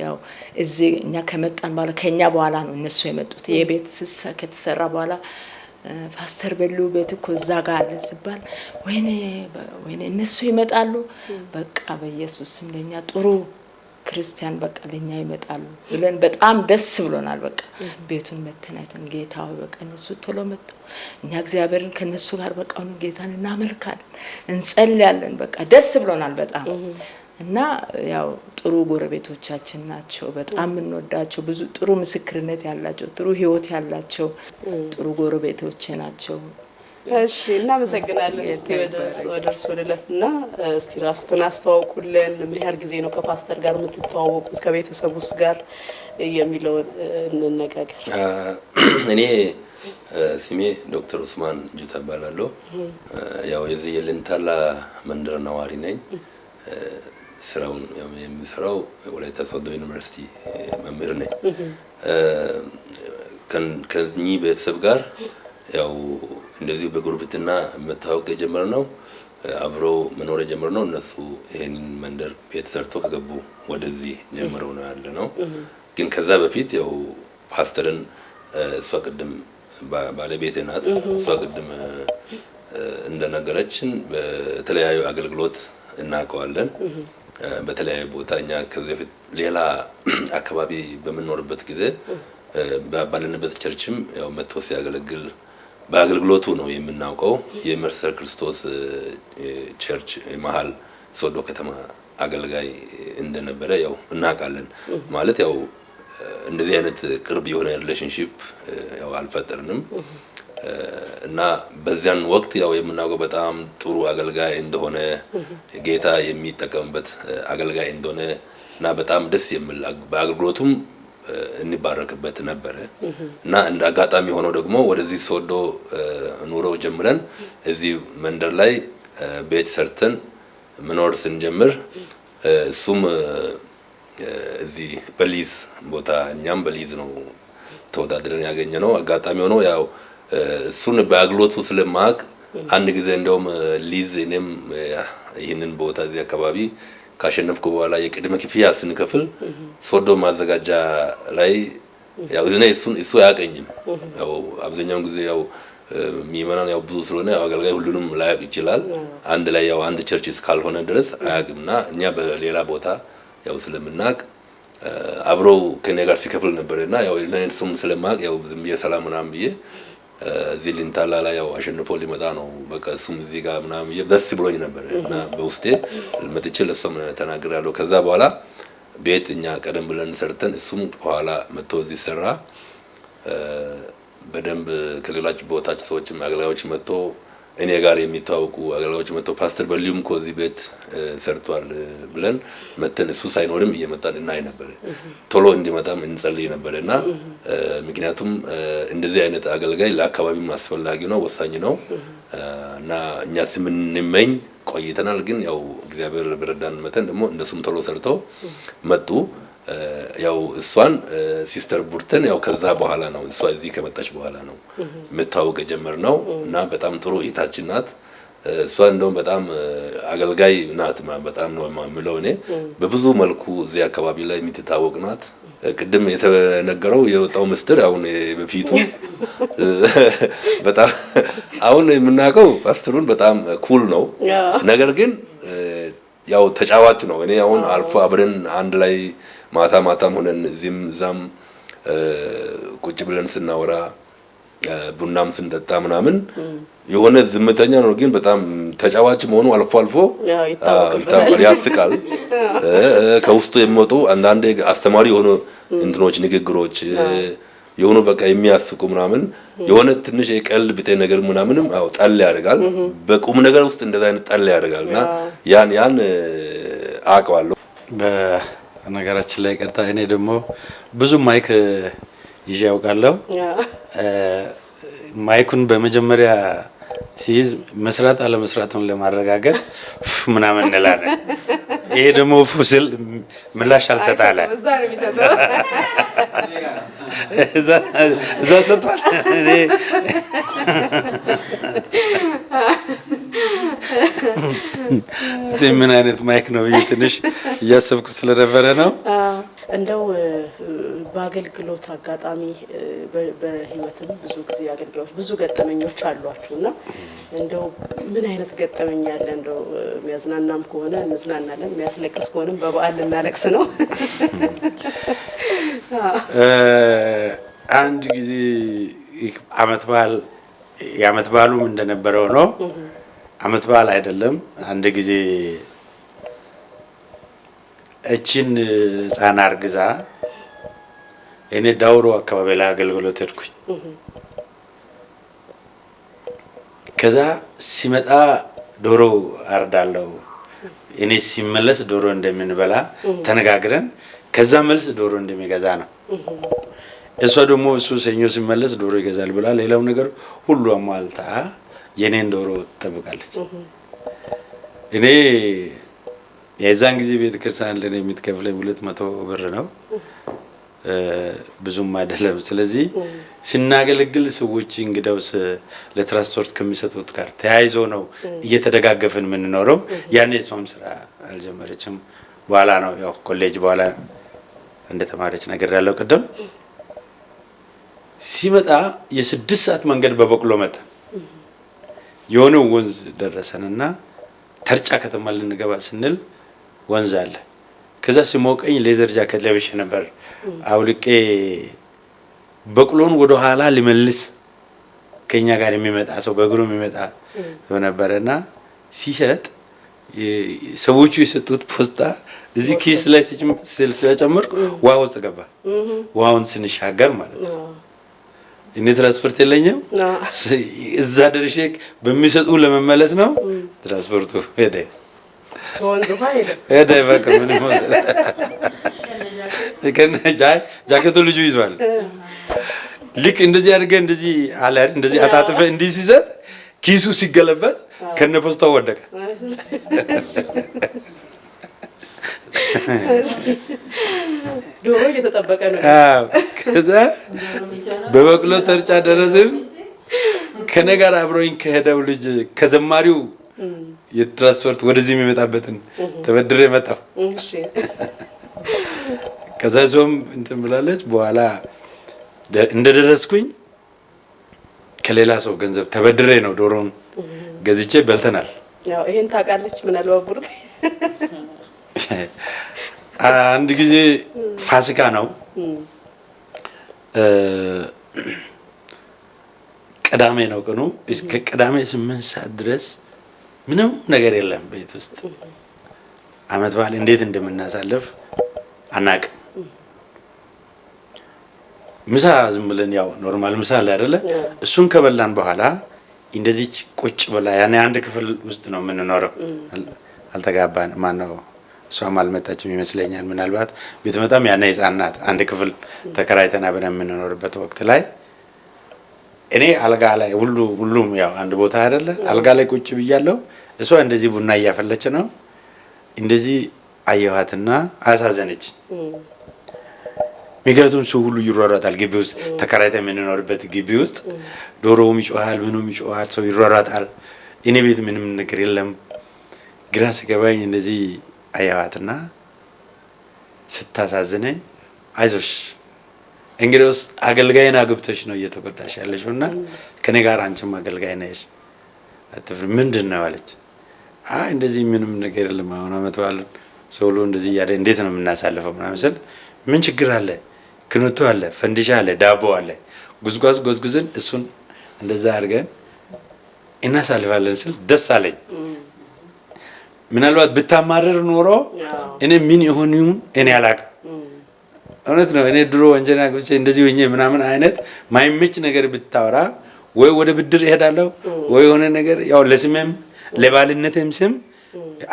ያው እዚህ እኛ ከመጣን በኋላ ከኛ በኋላ ነው እነሱ የመጡት የቤት ከተሰራ በኋላ ፓስተር በሉ ቤት እኮ እዛ ጋር አለ ሲባል ወይኔ እነሱ ይመጣሉ በቃ በኢየሱስም ለኛ ጥሩ ክርስቲያን በቃ ለኛ ይመጣሉ ብለን በጣም ደስ ብሎናል በቃ ቤቱን መተናይተን ጌታው በቃ እነሱ ቶሎ መጡ እኛ እግዚአብሔርን ከነሱ ጋር በቃ ጌታን እናመልካለን እንጸልያለን በቃ ደስ ብሎናል በጣም እና ያው ጥሩ ጎረቤቶቻችን ናቸው በጣም እንወዳቸው ብዙ ጥሩ ምስክርነት ያላቸው ጥሩ ህይወት ያላቸው ጥሩ ጎረቤቶች ናቸው እሺ እናመሰግናለን እስቲ ወደርስ ወደለፍና እስቲ ራስዎን አስተዋውቁልን ምን ያህል ጊዜ ነው ከፓስተር ጋር የምትተዋወቁት ከቤተሰቡስ ጋር የሚለው እንነጋገር እኔ ስሜ ዶክተር ኡስማን ጁታ ባላለው ያው የዚህ የለንታላ መንደር ነዋሪ ነኝ ስራውን የሚሰራው ወላይታ ሶዶ ዩኒቨርሲቲ መምህር ነኝ ከዚህ ቤተሰብ ጋር ያው እንደዚህ በጉርብትና መታወቅ የጀመርነው አብሮ መኖር የጀመርነው እነሱ ይሄንን መንደር ቤት ሰርቶ ከገቡ ወደዚህ ጀምረው ነው ያለነው ግን ከዛ በፊት ያው ፓስተርን እሷ ቅድም ባለቤቴ ናት እሷ ቅድም እንደነገረችን በተለያዩ አገልግሎት እናውቀዋለን በተለያዩ ቦታኛ ከዚህ በፊት ሌላ አካባቢ በመኖርበት ጊዜ ባለንበት ቸርችም ያው መጥቶ ሲያገለግል በአገልግሎቱ ነው የምናውቀው የመርሰር ክርስቶስ ቸርች መሃል ሶዶ ከተማ አገልጋይ እንደነበረ ያው እናውቃለን ማለት ያው እንደዚህ አይነት ቅርብ የሆነ ሪሌሽንሺፕ ያው አልፈጠርንም እና በዚያን ወቅት ያው የምናውቀው በጣም ጥሩ አገልጋይ እንደሆነ ጌታ የሚጠቀምበት አገልጋይ እንደሆነ እና በጣም ደስ የሚል በአገልግሎቱም እንባረክበት ነበር እና እንደ አጋጣሚ ሆኖ ደግሞ ወደዚህ ሶዶ ኑሮ ጀምረን እዚህ መንደር ላይ ቤት ሰርተን መኖር ስንጀምር እሱም እዚህ በሊዝ ቦታ እኛም በሊዝ ነው ተወዳድረን ያገኘ ነው። አጋጣሚ ሆኖ ያው እሱን በአግሎቱ ስለማቅ አንድ ጊዜ እንደውም ሊዝ እኔም ይህንን ቦታ እዚህ አካባቢ ካሸነፍኩ በኋላ የቅድመ ክፍያ ስንከፍል ሶዶ ማዘጋጃ ላይ ያው እሱ አያቀኝም። ያው አብዛኛውን ጊዜ ያው ሚመናን ያው ብዙ ስለሆነ ያው አገልጋይ ሁሉንም ላያቅ ይችላል። አንድ ላይ ያው አንድ ቸርች እስካልሆነ ድረስ አያቅምና እኛ በሌላ ቦታ ያው ስለምናቅ አብረው ከኔ ጋር ሲከፍል ነበርና ያው እሱም ስለማቅ ያው ዝም ብዬ ሰላም ምናምን ብዬ እዚህ ሊንታላ ላይ ያው አሸንፎ ሊመጣ ነው በቃ እሱም እዚህ ጋር ምናምን ብዬ ደስ ብሎኝ ነበር እና በውስጤ መጥቼ ለእሱም ተናግሬያለሁ። ከዛ በኋላ ቤት እኛ ቀደም ብለን ሰርተን እሱም በኋላ መጥቶ እዚህ ሰራ። በደንብ ከሌሎች ቦታች ሰዎችም አገልጋዮች መጥቶ እኔ ጋር የሚታወቁ አገልጋዮች መጥቶ ፓስተር በሊዩም እኮ እዚህ ቤት ሰርቷል ብለን መተን እሱ ሳይኖርም እየመጣን እናይ ነበር። ቶሎ እንዲመጣም እንጸልይ ነበርና ምክንያቱም እንደዚህ አይነት አገልጋይ ለአካባቢው አስፈላጊ ነው፣ ወሳኝ ነው እና እኛ ስንመኝ ቆይተናል። ግን ያው እግዚአብሔር በረዳን መተን ደግሞ እንደሱም ቶሎ ሰርተው መጡ። ያው እሷን ሲስተር ቡርተን ያው ከዛ በኋላ ነው እሷ እዚህ ከመጣች በኋላ ነው መታወቅ ጀመርነው እና በጣም ጥሩ እህታችን ናት። እሷ እንደውም በጣም አገልጋይ ናት በጣም ነው የምለው እኔ በብዙ መልኩ እዚህ አካባቢ ላይ የምትታወቅ ናት። ቅድም የተነገረው የወጣው ምስጢር አሁን በፊቱ በጣም አሁን የምናውቀው ፓስተሩን በጣም ኩል ነው። ነገር ግን ያው ተጫዋች ነው። እኔ አሁን አልፎ አብረን አንድ ላይ ማታም ሆነን እዚህም እዛም ቁጭ ብለን ስናወራ ቡናም ስንጠጣ ምናምን የሆነ ዝምተኛ ነው፣ ግን በጣም ተጫዋች መሆኑ አልፎ ይታወቃል፣ ያስቃል። ከውስጡ የሚወጡ አንዳንዴ አስተማሪ የሆኑ እንትኖች ንግግሮች የሆኑ በቃ የሚያስቁ ምናምን የሆነ ትንሽ የቀልድ ብጤ ነገር ምናምንም አው ጣል ያደርጋል። በቁም ነገር ውስጥ እንደዛ አይነት ጣል ያደርጋልና ያን አውቀዋለሁ። በነገራችን ላይ ቀርታ እኔ ደግሞ ብዙ ማይክ ይዤ ያውቃለሁ። ማይኩን በመጀመሪያ ሲይዝ መስራት አለመስራቱን ለማረጋገጥ ምናምን እንላለን። ይሄ ደግሞ ፉስል ምላሽ አልሰጣለ እዛ ሰጥቷል። እኔ ምን አይነት ማይክ ነው ብዬ ትንሽ እያሰብኩ ስለነበረ ነው። እንደው በአገልግሎት አጋጣሚ በህይወትም ብዙ ጊዜ አገልጋዮች ብዙ ገጠመኞች አሏችሁና እንደው ምን አይነት ገጠመኝ አለ? እንደው የሚያዝናናም ከሆነ እንዝናናለን፣ የሚያስለቅስ ከሆነም በበዓል ልናለቅስ ነው። አንድ ጊዜ የዓመት በዓሉም እንደነበረው ነው። ዓመት በዓል አይደለም። አንድ ጊዜ እችን ህፃን አርግዛ እኔ ዳውሮ አካባቢ ላይ አገልግሎት ሄድኩኝ። ከዛ ሲመጣ ዶሮ አርዳለሁ፣ እኔ ሲመለስ ዶሮ እንደምንበላ ተነጋግረን ከዛ መልስ ዶሮ እንደሚገዛ ነው። እሷ ደግሞ እሱ ሰኞ ሲመለስ ዶሮ ይገዛል ብላ ሌላው ነገር ሁሉ አሟልታ የኔን ዶሮ ትጠብቃለች። እኔ የዛን ጊዜ ቤተክርስቲያን ለኔ የምትከፍለኝ 200 ብር ነው፣ ብዙም አይደለም። ስለዚህ ስናገለግል ሰዎች እንግዳውስ ለትራንስፖርት ከሚሰጡት ጋር ተያይዞ ነው እየተደጋገፍን የምንኖረው። ያኔ እሷም ስራ አልጀመረችም። በኋላ ነው ያው ኮሌጅ በኋላ እንደተማረች ነገር ያለው ቅድም ሲመጣ የ6 ሰዓት መንገድ በበቅሎ መጣ። የሆነ ወንዝ ደረሰንና ተርጫ ከተማ ልንገባ ስንል ወንዝ አለ። ከዛ ሲሞቀኝ ሌዘር ጃኬት ለብሼ ነበር። አውልቄ በቅሎን ወደ ኋላ ሊመልስ ከኛ ጋር የሚመጣ ሰው በእግሩ የሚመጣ ሰው ነበርና ሲሸጥ ሰዎቹ የሰጡት ፖስታ እዚህ ኪስ ላይ ስለጨመርኩ ውሃ ውስጥ ገባ። ውሃውን ስንሻገር ማለት ነው። እኔ ትራንስፖርት የለኝም። እዛ ደርሼ በሚሰጡ ለመመለስ ነው። ትራንስፖርቱ ሄደ በቃ ምን ማለት ጃኬቱ ልጁ ይዟል። ልክ እንደዚህ አድርገህ እንደዚህ አለ እንደዚህ አጣጥፈ እንዲህ ሲሰጥ ኪሱ ሲገለበት ከነ ፖስታው ወደቀ። ዶሮ እየተጠበቀ ነው። ከዛ በበቅሎ ተርጫ ደረስን። ከኔ ጋር አብሮኝ ከሄደው ልጅ ከዘማሪው የትራንስፖርት ወደዚህ የሚመጣበትን ተበድሬ መጣሁ። ከዛ ዞም እንትን ብላለች። በኋላ እንደደረስኩኝ ከሌላ ሰው ገንዘብ ተበድሬ ነው ዶሮን ገዝቼ በልተናል። ያው ይሄን ታውቃለች ምናልባት ቡርቴ። አንድ ጊዜ ፋሲካ ነው፣ ቅዳሜ ነው ቀኑ። እስከ ቅዳሜ 8 ሰዓት ድረስ ምንም ነገር የለም ቤት ውስጥ። አመት በዓል እንዴት እንደምናሳልፍ አናውቅም። ምሳ ዝም ብለን ያው ኖርማል ምሳ አለ አይደለ? እሱን ከበላን በኋላ እንደዚህ ቁጭ ብላ ያኔ አንድ ክፍል ውስጥ ነው የምንኖረው። አልተጋባን ማነው እሷም አልመጣችም ይመስለኛል። ምናልባት ብትመጣም ያኔ ሕፃን ናት። አንድ ክፍል ተከራይተን አብረን የምንኖርበት ወቅት ላይ እኔ አልጋ ላይ ሁሉም ያው አንድ ቦታ አይደለ? አልጋ ላይ ቁጭ ብያለሁ። እሷ እንደዚህ ቡና እያፈለች ነው። እንደዚህ አየኋትና አሳዘነች። ምክንያቱም ሰው ሁሉ ይሯሯጣል ግቢ ውስጥ ተከራይተን የምንኖርበት ግቢ ውስጥ ዶሮውም ይጮሃል፣ ምኑም ይጮሃል፣ ሰው ይሯሯጣል። እኔ ቤት ምንም ነገር የለም። ግራ ሲገባኝ እንደዚህ አየኋትና ስታሳዝነኝ አይዞሽ እንግዲያውስ አገልጋይን አግብተሽ ነው እየተጎዳሽ ያለሽውና ከኔ ጋር አንቺም አገልጋይ ነሽ አትፍሪ። ምንድን ነው አለች። አይ እንደዚህ ምንም ነገር የለም። አሁን አመት በዓል ሰው እንደዚህ ያለ እንዴት ነው የምናሳልፈው ምናምን ስል ምን ችግር አለ? ክንቱ አለ፣ ፈንዲሻ አለ፣ ዳቦ አለ። ጉዝጓዝ ጎዝጉዝን እሱን እንደዛ አድርገን እናሳልፋለን ስል ደስ አለኝ። ምናልባት ብታማረር ኖሮ እኔ ምን ይሆን እኔ አላውቅም። እውነት ነው። እኔ ድሮ ወንጀል አግብቼ እንደዚህ ሆኜ ምናምን አይነት ማይመች ነገር ብታወራ ወይ ወደ ብድር እሄዳለሁ ወይ የሆነ ነገር ያው ለስሜም ለባልነቴም ስም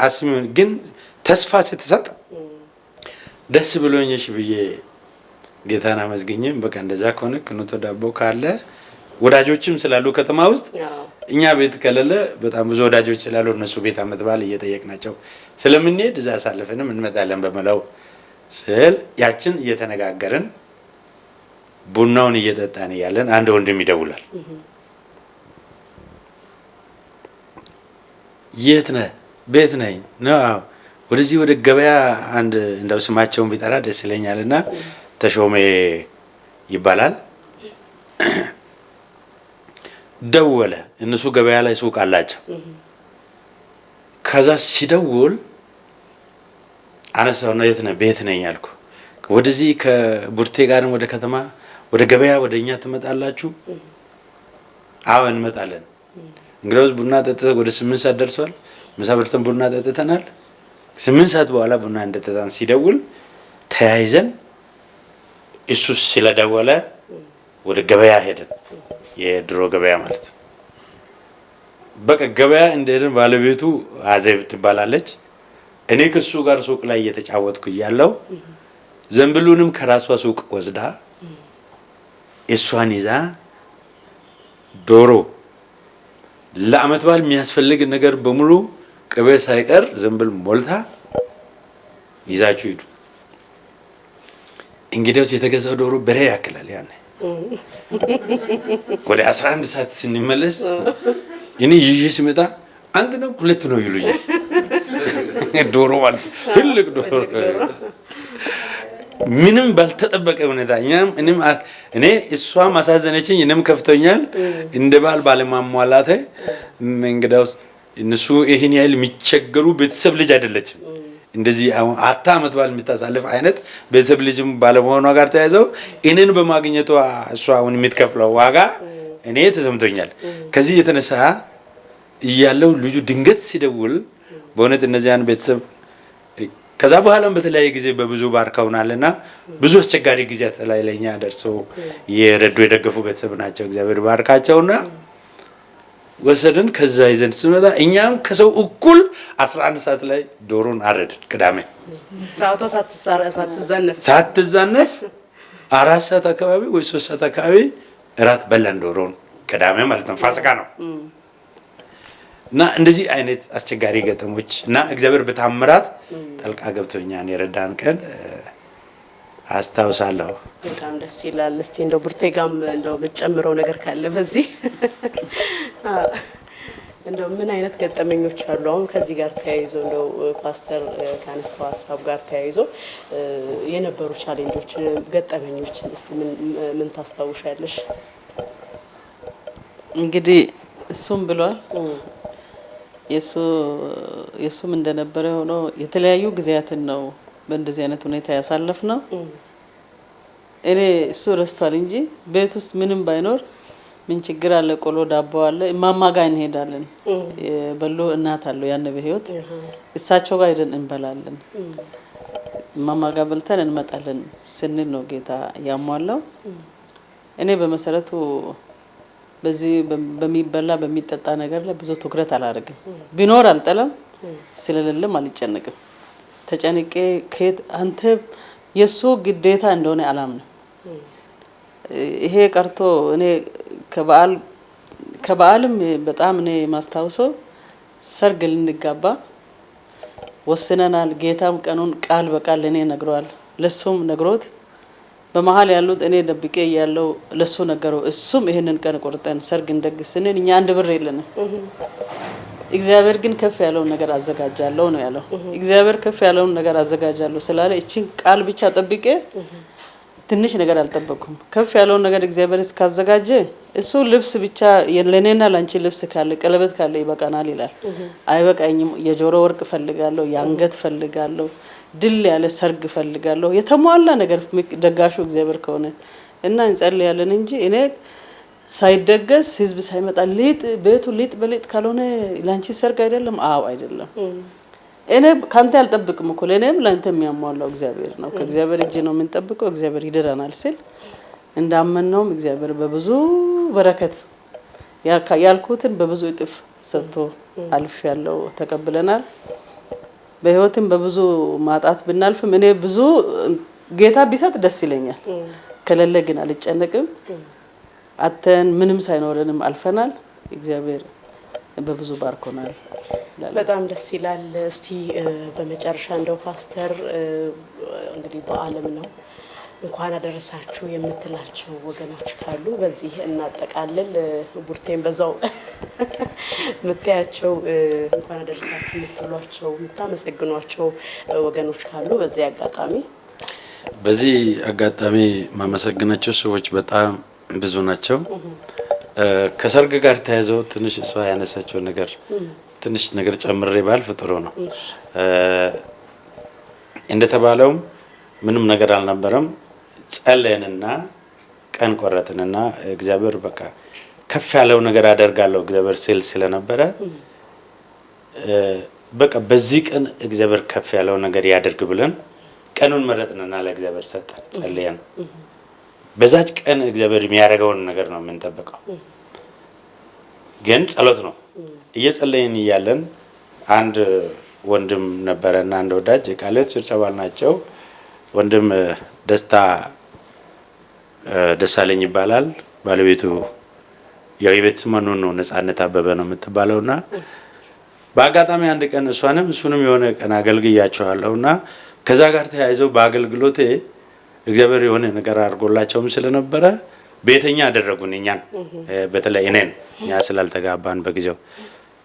አስሚ። ግን ተስፋ ስትሰጥ ደስ ብሎኝሽ ብዬ ጌታን አመስግኜም በቃ እንደዛ ከሆነ ክንቶ ዳቦ ካለ ወዳጆችም ስላሉ ከተማ ውስጥ እኛ ቤት ከሌለ በጣም ብዙ ወዳጆች ስላሉ እነሱ ቤት አመት በዓል እየጠየቅናቸው ስለምንሄድ እዛ አሳልፈንም እንመጣለን በመላው ስል ያችን እየተነጋገርን ቡናውን እየጠጣን ያለን አንድ ወንድም ይደውላል። የት ነህ? ቤት ነኝ ነው። ወደዚህ ወደ ገበያ አንድ እንደው ስማቸውን ቢጠራ ደስ ይለኛልና ተሾሜ ይባላል ደወለ። እነሱ ገበያ ላይ ሱቅ አላቸው። ከዛ ሲደውል አነሳውና የት ነህ? ቤት ነኝ አልኩ። ወደዚህ ከቡርቴ ጋርም ወደ ከተማ ወደ ገበያ ወደኛ ትመጣላችሁ? አዎ እንመጣለን። እንግዲያውስ ቡና ጠጥተን ወደ 8 ሰዓት ደርሷል። ምሳ በልተን ቡና ጠጥተናል። 8 ሰዓት በኋላ ቡና እንደጠጣን ሲደውል ተያይዘን እሱ ስለደወለ ወደ ገበያ ሄደን የድሮ ገበያ ማለት ነው። በቃ ገበያ እንደሄድን ባለቤቱ አዜብ ትባላለች። እኔ ከሱ ጋር ሱቅ ላይ እየተጫወትኩ እያለሁ ዘንብሉንም ከራሷ ሱቅ ወስዳ እሷን ይዛ ዶሮ ለአመት በዓል የሚያስፈልግ ነገር በሙሉ ቅቤ ሳይቀር ዘንብል ሞልታ ይዛችሁ ሂዱ። እንግዲያውስ የተገዛው ዶሮ በሬ ያክላል። ያኔ ወደ 11 ሰዓት ስንመለስ እኔ ይዤ ስመጣ አንድ ነው ሁለት ነው ይሉኛል። ዶሮ ማለት ትልቅ ዶሮ ምንም ባልተጠበቀ ሁኔታ እኔ እሷ ማሳዘነችኝ፣ እኔም ከፍቶኛል እንደ ባል ባለማሟላቴ። እንግዲያውስ እነሱ ይሄን ያህል የሚቸገሩ ቤተሰብ ልጅ አይደለችም። እንደዚህ አታ አመት በዓል የምታሳልፍ አይነት ቤተሰብ ልጅም ባለመሆኗ ጋር ተያይዘው እኔን በማግኘቷ እሷ አሁን የምትከፍለው ዋጋ እኔ ተሰምቶኛል። ከዚህ የተነሳ እያለው ልጁ ድንገት ሲደውል በእውነት እነዚያን ቤተሰብ ከዛ በኋላም በተለያየ ጊዜ በብዙ ባርከውናልና ብዙ አስቸጋሪ ጊዜያት ላይ ለኛ ደርሰው የረዱ የደገፉ ቤተሰብ ናቸው። እግዚአብሔር ባርካቸውና ወሰደን። ከዛ ይዘን ስንመጣ እኛም ከሰው እኩል 11 ሰዓት ላይ ዶሮን አረድን። ቅዳሜ ሰዓቷ ሳትዛነፍ 4 ሰዓት አካባቢ ወይ 3 ሰዓት አካባቢ እራት በላን ዶሮን። ቅዳሜ ማለት ነው፣ ፋሲካ ነው። እና እንደዚህ አይነት አስቸጋሪ ገጠሞች እና እግዚአብሔር በታምራት ጠልቃ ገብቶኛን የረዳን ቀን አስታውሳለሁ። በጣም ደስ ይላል። እስቲ እንደው ቡርቴ ጋም እንደው የምትጨምረው ነገር ካለ በዚህ እንደው ምን አይነት ገጠመኞች አሉ? አሁን ከዚህ ጋር ተያይዞ እንደው ፓስተር ካነሳው ሀሳብ ጋር ተያይዞ የነበሩ ቻሌንጆች፣ ገጠመኞች እስቲ ምን ታስታውሻለሽ? እንግዲህ እሱም ብሏል የሱም እንደነበረ ሆኖ የተለያዩ ጊዜያትን ነው በእንደዚህ አይነት ሁኔታ ያሳለፍ ነው። እኔ እሱ ረስቷል እንጂ ቤት ውስጥ ምንም ባይኖር ምን ችግር አለ? ቆሎ ዳቦ አለ። እማማ ጋር እንሄዳለን። የበሎ እናት አለው ያን በህይወት እሳቸው ጋር ሄደን እንበላለን። እማማ ጋር በልተን እንመጣለን ስንል ነው ጌታ ያሟላው። እኔ በመሰረቱ በዚህ በሚበላ በሚጠጣ ነገር ላይ ብዙ ትኩረት አላደርግም። ቢኖር አልጠላም፣ ስለሌለም አልጨነቅም። ተጨንቄ ከየት አንተ የሱ ግዴታ እንደሆነ አላምንም። ይሄ ቀርቶ እኔ ከበዓልም በጣም እኔ ማስታውሰው ሰርግ ልንጋባ ወስነናል። ጌታም ቀኑን ቃል በቃል ለኔ ነግሯል፣ ለሱም ነግሮት በመሀል ያሉት እኔ ደብቄ ያለው ለሱ ነገረው። እሱም ይሄንን ቀን ቆርጠን ሰርግ እንደግስነን እኛ አንድ ብር የለንም። እግዚአብሔር ግን ከፍ ያለውን ነገር አዘጋጃለሁ ነው ያለው። እግዚአብሔር ከፍ ያለውን ነገር አዘጋጃለሁ ስላለ እቺን ቃል ብቻ ጠብቄ ትንሽ ነገር አልጠበቅኩም። ከፍ ያለውን ነገር እግዚአብሔር እስካዘጋጀ እሱ ልብስ ብቻ ለኔና ላንቺ ልብስ ካለ ቀለበት ካለ ይበቃናል ይላል። አይበቃኝም፣ የጆሮ ወርቅ ፈልጋለሁ፣ የአንገት ፈልጋለሁ፣ ድል ያለ ሰርግ ፈልጋለሁ፣ የተሟላ ነገር ደጋሹ እግዚአብሔር ከሆነ እና እንጸልያለን እንጂ እኔ ሳይደገስ ህዝብ ሳይመጣ ቤቱ ሊጥ በሊጥ ካልሆነ ላንቺ ሰርግ አይደለም። አዎ አይደለም። እኔ ካንተ አልጠብቅም እኮ ለኔም ላንተ የሚያሟላው እግዚአብሔር ነው። ከእግዚአብሔር እጅ ነው የምንጠብቀው። እግዚአብሔር ይደራናል ሲል እንዳመነውም እግዚአብሔር በብዙ በረከት ያልኩትን በብዙ እጥፍ ሰጥቶ አልፍ ያለው ተቀብለናል። በህይወትም በብዙ ማጣት ብናልፍም እኔ ብዙ ጌታ ቢሰጥ ደስ ይለኛል። ከሌለ ግን አልጨነቅም። አተን ምንም ሳይኖርንም አልፈናል። እግዚአብሔር በብዙ ባርኮናል። በጣም ደስ ይላል። እስቲ በመጨረሻ እንደው ፓስተር እንግዲህ በዓለም ነው እንኳን አደረሳችሁ የምትላቸው ወገኖች ካሉ በዚህ እናጠቃልል። ቡርቴን በዛው የምታያቸው እንኳን አደረሳችሁ የምትሏቸው የምታመሰግኗቸው ወገኖች ካሉ በዚህ አጋጣሚ ማመሰግናቸው ሰዎች በጣም ብዙ ናቸው። ከሰርግ ጋር ተያይዘው ትንሽ እሷ ያነሳቸው ነገር ትንሽ ነገር ጨምሬ ባልፍ ጥሩ ነው። እንደተባለውም ምንም ነገር አልነበረም። ጸለየንና ቀን ቆረጥንና እግዚአብሔር በቃ ከፍ ያለው ነገር አደርጋለሁ እግዚአብሔር ሲል ስለነበረ በቃ በዚህ ቀን እግዚአብሔር ከፍ ያለው ነገር ያደርግ ብለን ቀኑን መረጥንና ለእግዚአብሔር ሰጠን፣ ጸለየን። በዛች ቀን እግዚአብሔር የሚያደርገውን ነገር ነው የምንጠብቀው። ግን ጸሎት ነው። እየጸለይን እያለን አንድ ወንድም ነበረና አንድ ወዳጅ የቃሌት ጭብጨባል ናቸው። ወንድም ደሳለኝ ይባላል። ባለቤቱ የቤት ስሟ ነው ነጻነት አበበ ነው የምትባለውና በአጋጣሚ አንድ ቀን እሱንም የሆነ ቀን አገልግያቸዋለሁና ከዛ ጋር ተያይዘው በአገልግሎቴ እግዚአብሔር የሆነ ነገር አድርጎላቸውም ስለነበረ ቤተኛ አደረጉን። እኛን በተለይ እኛ ስላልተጋባን በጊዜው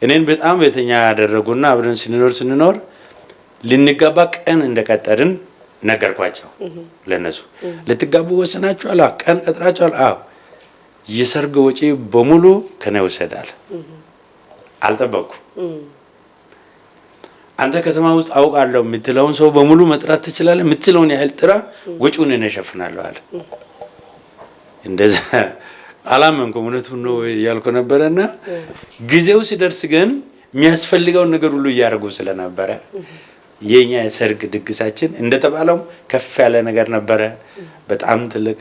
እኔን በጣም ቤተኛ ያደረጉና አብረን ስንኖር ልንጋባ ቀን እንደቀጠርን ነገርኳቸው። ለነሱ ልትጋቡ ወሰናችኋል? ቀን ቀጥራችኋል? አዎ። የሰርግ ወጪ በሙሉ ከኔ ወሰዳል። አልጠበቅኩም። አንተ ከተማ ውስጥ አውቃለሁ የምትለውን ሰው በሙሉ መጥራት ትችላለህ፣ የምትለውን ያህል ጥራ፣ ወጪውን እኔ እሸፍናለሁ አለ። እንደዛ አላመንኩም። እውነቱን ነው እያልኩ ነበረና ጊዜው ሲደርስ ግን የሚያስፈልገውን ነገር ሁሉ እያደረጉ ስለነበረ የኛ የሰርግ ድግሳችን እንደተባለው ከፍ ያለ ነገር ነበረ። በጣም ትልቅ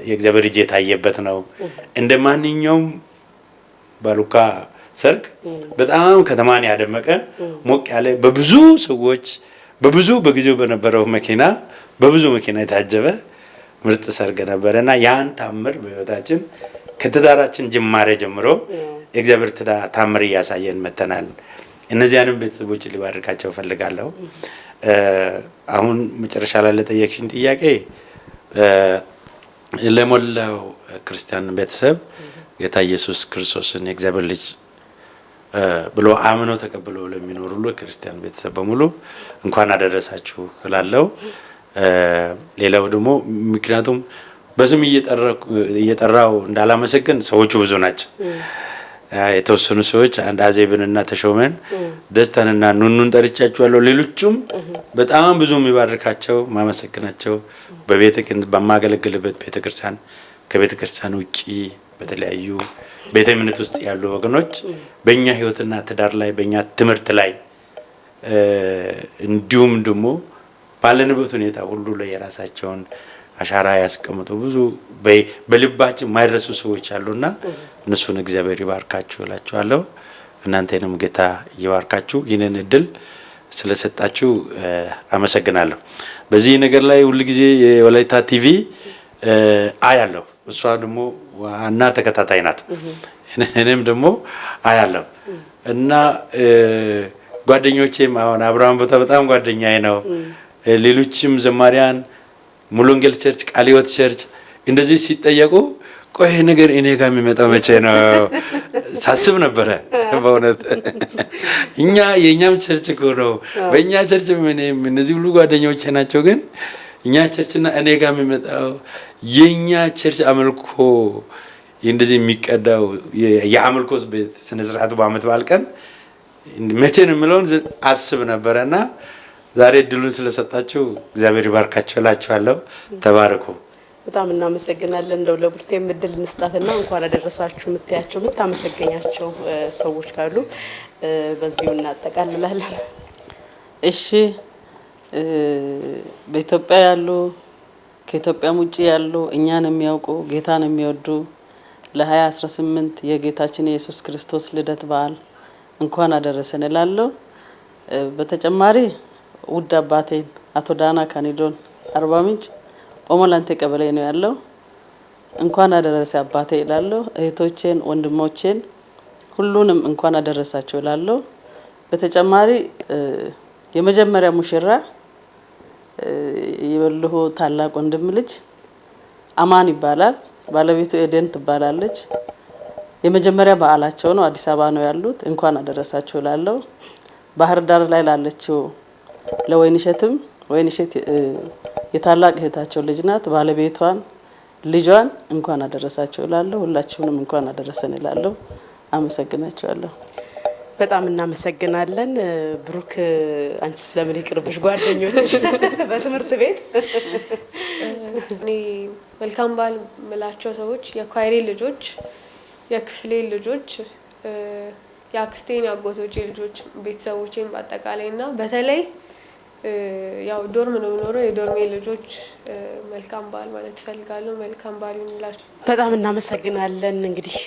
የእግዚአብሔር እጅ የታየበት ነው። እንደ ማንኛውም ባሉካ ሰርግ በጣም ከተማን ያደመቀ ሞቅ ያለ በብዙ ሰዎች በጊዜው በነበረው በብዙ መኪና የታጀበ ምርጥ ሰርግ ነበረና ያን ታምር በህይወታችን ከትዳራችን ጅማሬ ጀምሮ የእግዚአብሔር ታምር እያሳየን መተናል። እነዚያንም ቤተሰቦች ሊባርካቸው ፈልጋለሁ። አሁን መጨረሻ ላይ ለጠየቅሽኝ ጥያቄ ለሞላው ክርስቲያን ቤተሰብ ጌታ ኢየሱስ ክርስቶስን የእግዚአብሔር ልጅ ብሎ አምኖ ተቀብሎ ለሚኖሩ ሁሉ ክርስቲያን ቤተሰብ በሙሉ እንኳን አደረሳችሁ እላለሁ። ሌላው ደግሞ ምክንያቱም በስም እየጠራው እንዳላመሰግን ሰዎቹ ብዙ ናቸው። የተወሰኑ ሰዎች አንድ አዜብንና ተሾመን ደስታንና ኑኑን ጠርቻቸዋለሁ። ሌሎቹም በጣም ብዙ የሚባርካቸው ማመሰግናቸው በማገለግልበት ቤተክርስቲያን ከቤተክርስቲያን ውጪ በተለያዩ ቤተ እምነት ውስጥ ያሉ ወገኖች በእኛ ህይወትና ትዳር ላይ በእኛ ትምህርት ላይ እንዲሁም ደግሞ ባለንበት ሁኔታ ሁሉ ላይ የራሳቸውን አሻራ ያስቀምጡ ብዙ በልባችን ማይረሱ ሰዎች አሉና እነሱን እግዚአብሔር ይባርካችሁ እላችኋለሁ። እናንተንም ጌታ ይባርካችሁ። ይህንን እድል ስለሰጣችሁ አመሰግናለሁ። በዚህ ነገር ላይ ሁሉ ጊዜ የወላይታ ቲቪ አያለሁ። እሷ ደግሞ ዋና ተከታታይ ናት። እኔም ደግሞ አያለሁ እና ጓደኞቼም አሁን አብርሃም በጣም ጓደኛዬ ነው። ሌሎችም ዘማሪያን ሙሉ ወንጌል ቸርች፣ ቃለ ሕይወት ቸርች እንደዚህ ሲጠየቁ ቆይ ነገር እኔ ጋር የሚመጣው መቼ ነው ሳስብ ነበረ። በእውነት የኛም ቸርች እኮ ነው። በእኛ ቸርች ምንም እነዚህ ሁሉ ጓደኞቼ ናቸው። ግን እኛ ቸርችና እኔ ጋር የሚመጣው የኛ ቸርች አምልኮ እንደዚህ የሚቀዳው የአምልኮ ቤት ስነ ስርዓቱ በዓመት በዓል ቀን መቼ ነው የምለውን አስብ ነበረና ዛሬ እድሉን ስለሰጣችሁ እግዚአብሔር ይባርካችሁ እላችኋለሁ። ተባረኩ። በጣም እናመሰግናለን። እንደው ለቡርቴም እድል እንስጣትና እንኳን አደረሳችሁ የምትያቸው የምታመሰግኛቸው ሰዎች ካሉ በዚሁ እናጠቃልላለን። እሺ፣ በኢትዮጵያ ያሉ ከኢትዮጵያም ውጪ ያሉ እኛን የሚያውቁ ጌታን የሚወዱ ለ2018 የጌታችን የኢየሱስ ክርስቶስ ልደት በዓል እንኳን አደረሰን እላለሁ። በተጨማሪ ውድ አባቴን አቶ ዳና ካኒዶን አርባ ምንጭ ኦሞላንቴ ቀበሌ ነው ያለው። እንኳን አደረሰ አባቴ እላለሁ። እህቶቼን ወንድሞቼን ሁሉንም እንኳን አደረሳችሁ እላለሁ። በተጨማሪ የመጀመሪያ ሙሽራ የበልሁ ታላቅ ወንድም ልጅ አማን ይባላል። ባለቤቱ ኤደን ትባላለች። የመጀመሪያ በዓላቸው ነው። አዲስ አበባ ነው ያሉት። እንኳን አደረሳችሁ እላለሁ። ባህር ዳር ላይ ላለችው ለወይንሸትም ወይንሸት የታላቅ እህታቸው ልጅ ናት። ባለቤቷን ልጇን እንኳን አደረሳችሁ እላለሁ። ሁላችሁንም እንኳን አደረሰን እላለሁ። አመሰግናችኋለሁ። በጣም እናመሰግናለን። ብሩክ አንቺ ስለምን ይቅርብሽ ጓደኞችሽ በትምህርት ቤት እኔ መልካም በዓል ምላቸው ሰዎች የኳይሬ ልጆች፣ የክፍሌ ልጆች፣ የአክስቴን ያጎቶቼ ልጆች፣ ቤተሰቦቼን በአጠቃላይና በተለይ ያው ዶርም ነው የምኖረው የዶርሜ ልጆች መልካም በዓል ማለት ፈልጋለሁ። መልካም በዓል ይሁንላችሁ። በጣም እናመሰግናለን። እንግዲህ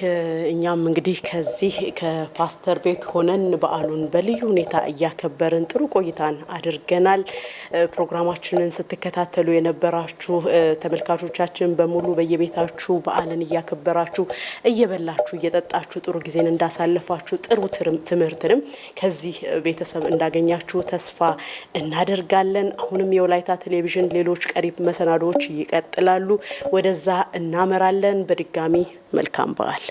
እኛም እንግዲህ ከዚህ ከፓስተር ቤት ሆነን በዓሉን በልዩ ሁኔታ እያከበርን ጥሩ ቆይታን አድርገናል። ፕሮግራማችንን ስትከታተሉ የነበራችሁ ተመልካቾቻችን በሙሉ በየቤታችሁ በዓልን እያከበራችሁ እየበላችሁ እየጠጣችሁ ጥሩ ጊዜን እንዳሳለፋችሁ ጥሩ ትምህርትንም ከዚህ ቤተሰብ እንዳገኛችሁ ተስፋ እናደርጋለን። አሁንም የወላይታ ቴሌቪዥን ሌሎች ቀሪ መሰናዶዎች ይቀጥላሉ። ወደዛ እናመራለን። በድጋሚ መልካም በዓል።